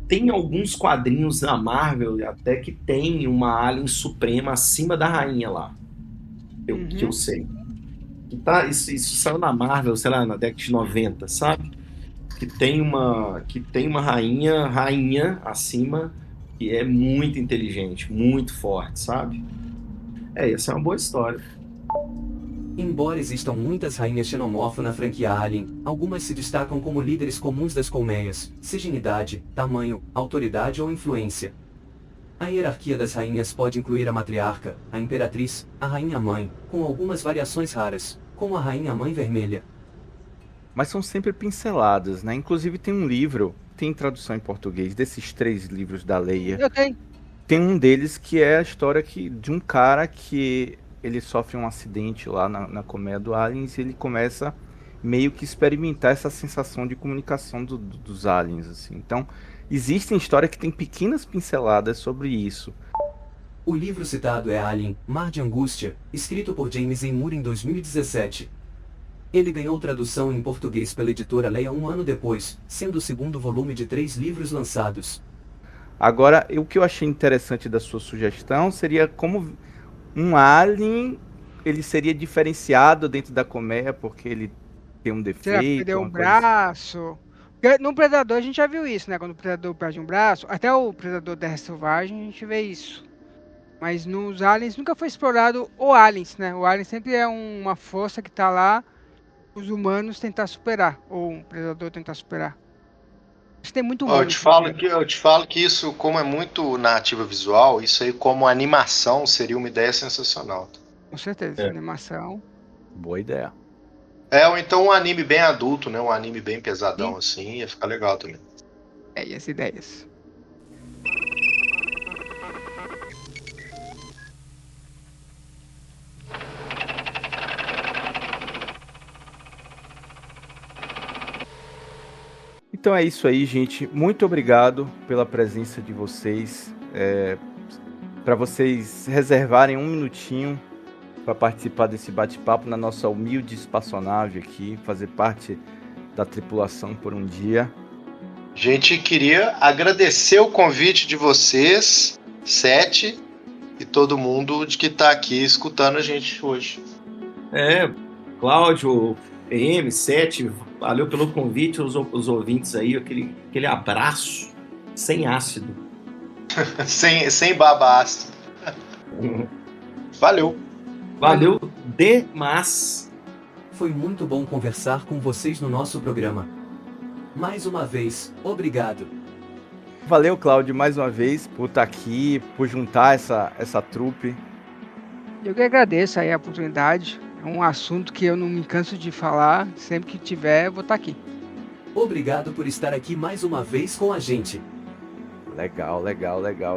tem alguns quadrinhos na Marvel até que tem uma Alien Suprema acima da rainha lá. Que eu sei. Isso saiu na Marvel, sei lá, na década de 90, sabe? Que tem uma rainha acima que é muito inteligente, muito forte, sabe? Essa é uma boa história. Embora existam muitas rainhas xenomorfo na franquia Alien, algumas se destacam como líderes comuns das colmeias, seja em idade, tamanho, autoridade ou influência. A hierarquia das rainhas pode incluir a matriarca, a imperatriz, a rainha-mãe, com algumas variações raras, como a rainha-mãe vermelha. Mas são sempre pinceladas, né? Inclusive tem um livro, tem tradução em português, desses 3 livros da Leia. Eu tenho. Tem um deles que é a história de um cara que ele sofre um acidente lá na colmeia do Aliens e ele começa meio que experimentar essa sensação de comunicação dos aliens, assim. Então, existem histórias que tem pequenas pinceladas sobre isso. O livro citado é Alien, Mar de Angústia, escrito por James E. Moore em 2017. Ele ganhou tradução em português pela editora Leia um ano depois, sendo o segundo volume de 3 livros lançados. Agora, o que eu achei interessante da sua sugestão seria como um alien, ele seria diferenciado dentro da colmeia porque ele tem um defeito. Perdeu um braço. Assim. No Predador a gente já viu isso, né? Quando o Predador perde um braço, até o Predador Terra Selvagem a gente vê isso. Mas nos aliens nunca foi explorado o aliens, né? O alien sempre é uma força que tá lá, os humanos tentar superar, ou um predador tentar superar. Isso tem muito humano. Eu te falo que isso, como é muito narrativa visual, isso aí como animação seria uma ideia sensacional. Com certeza, animação. Boa ideia. Ou então um anime bem adulto, né? Um anime bem pesadão, assim, ia ficar legal também. E as ideias. Então é isso aí, gente. Muito obrigado pela presença de vocês. Para vocês reservarem um minutinho para participar desse bate-papo na nossa humilde espaçonave aqui, fazer parte da tripulação por um dia. Gente, queria agradecer o convite de vocês, Sete, e todo mundo que está aqui escutando a gente hoje. Cláudio, PM, Sete, valeu pelo convite, os ouvintes aí, aquele abraço sem ácido. sem baba ácido. Valeu. Valeu demais. Foi muito bom conversar com vocês no nosso programa. Mais uma vez, obrigado. Valeu, Cláudio, mais uma vez por estar aqui, por juntar essa trupe. Eu que agradeço aí a oportunidade. É um assunto que eu não me canso de falar. Sempre que tiver, eu vou estar aqui. Obrigado por estar aqui mais uma vez com a gente. Legal.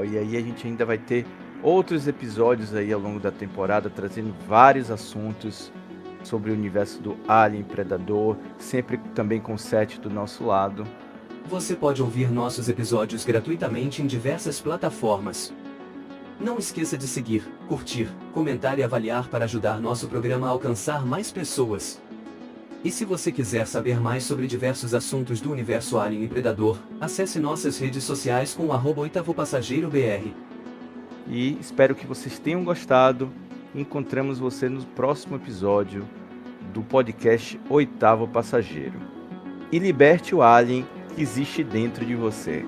E aí a gente ainda vai ter outros episódios aí ao longo da temporada, trazendo vários assuntos sobre o universo do Alien Predador, sempre também com o Sete do nosso lado. Você pode ouvir nossos episódios gratuitamente em diversas plataformas. Não esqueça de seguir, curtir, comentar e avaliar para ajudar nosso programa a alcançar mais pessoas. E se você quiser saber mais sobre diversos assuntos do universo Alien e Predador, acesse nossas redes sociais com @oitavopassageirobr. E espero que vocês tenham gostado. Encontramos você no próximo episódio do podcast Oitavo Passageiro. E liberte o Alien que existe dentro de você.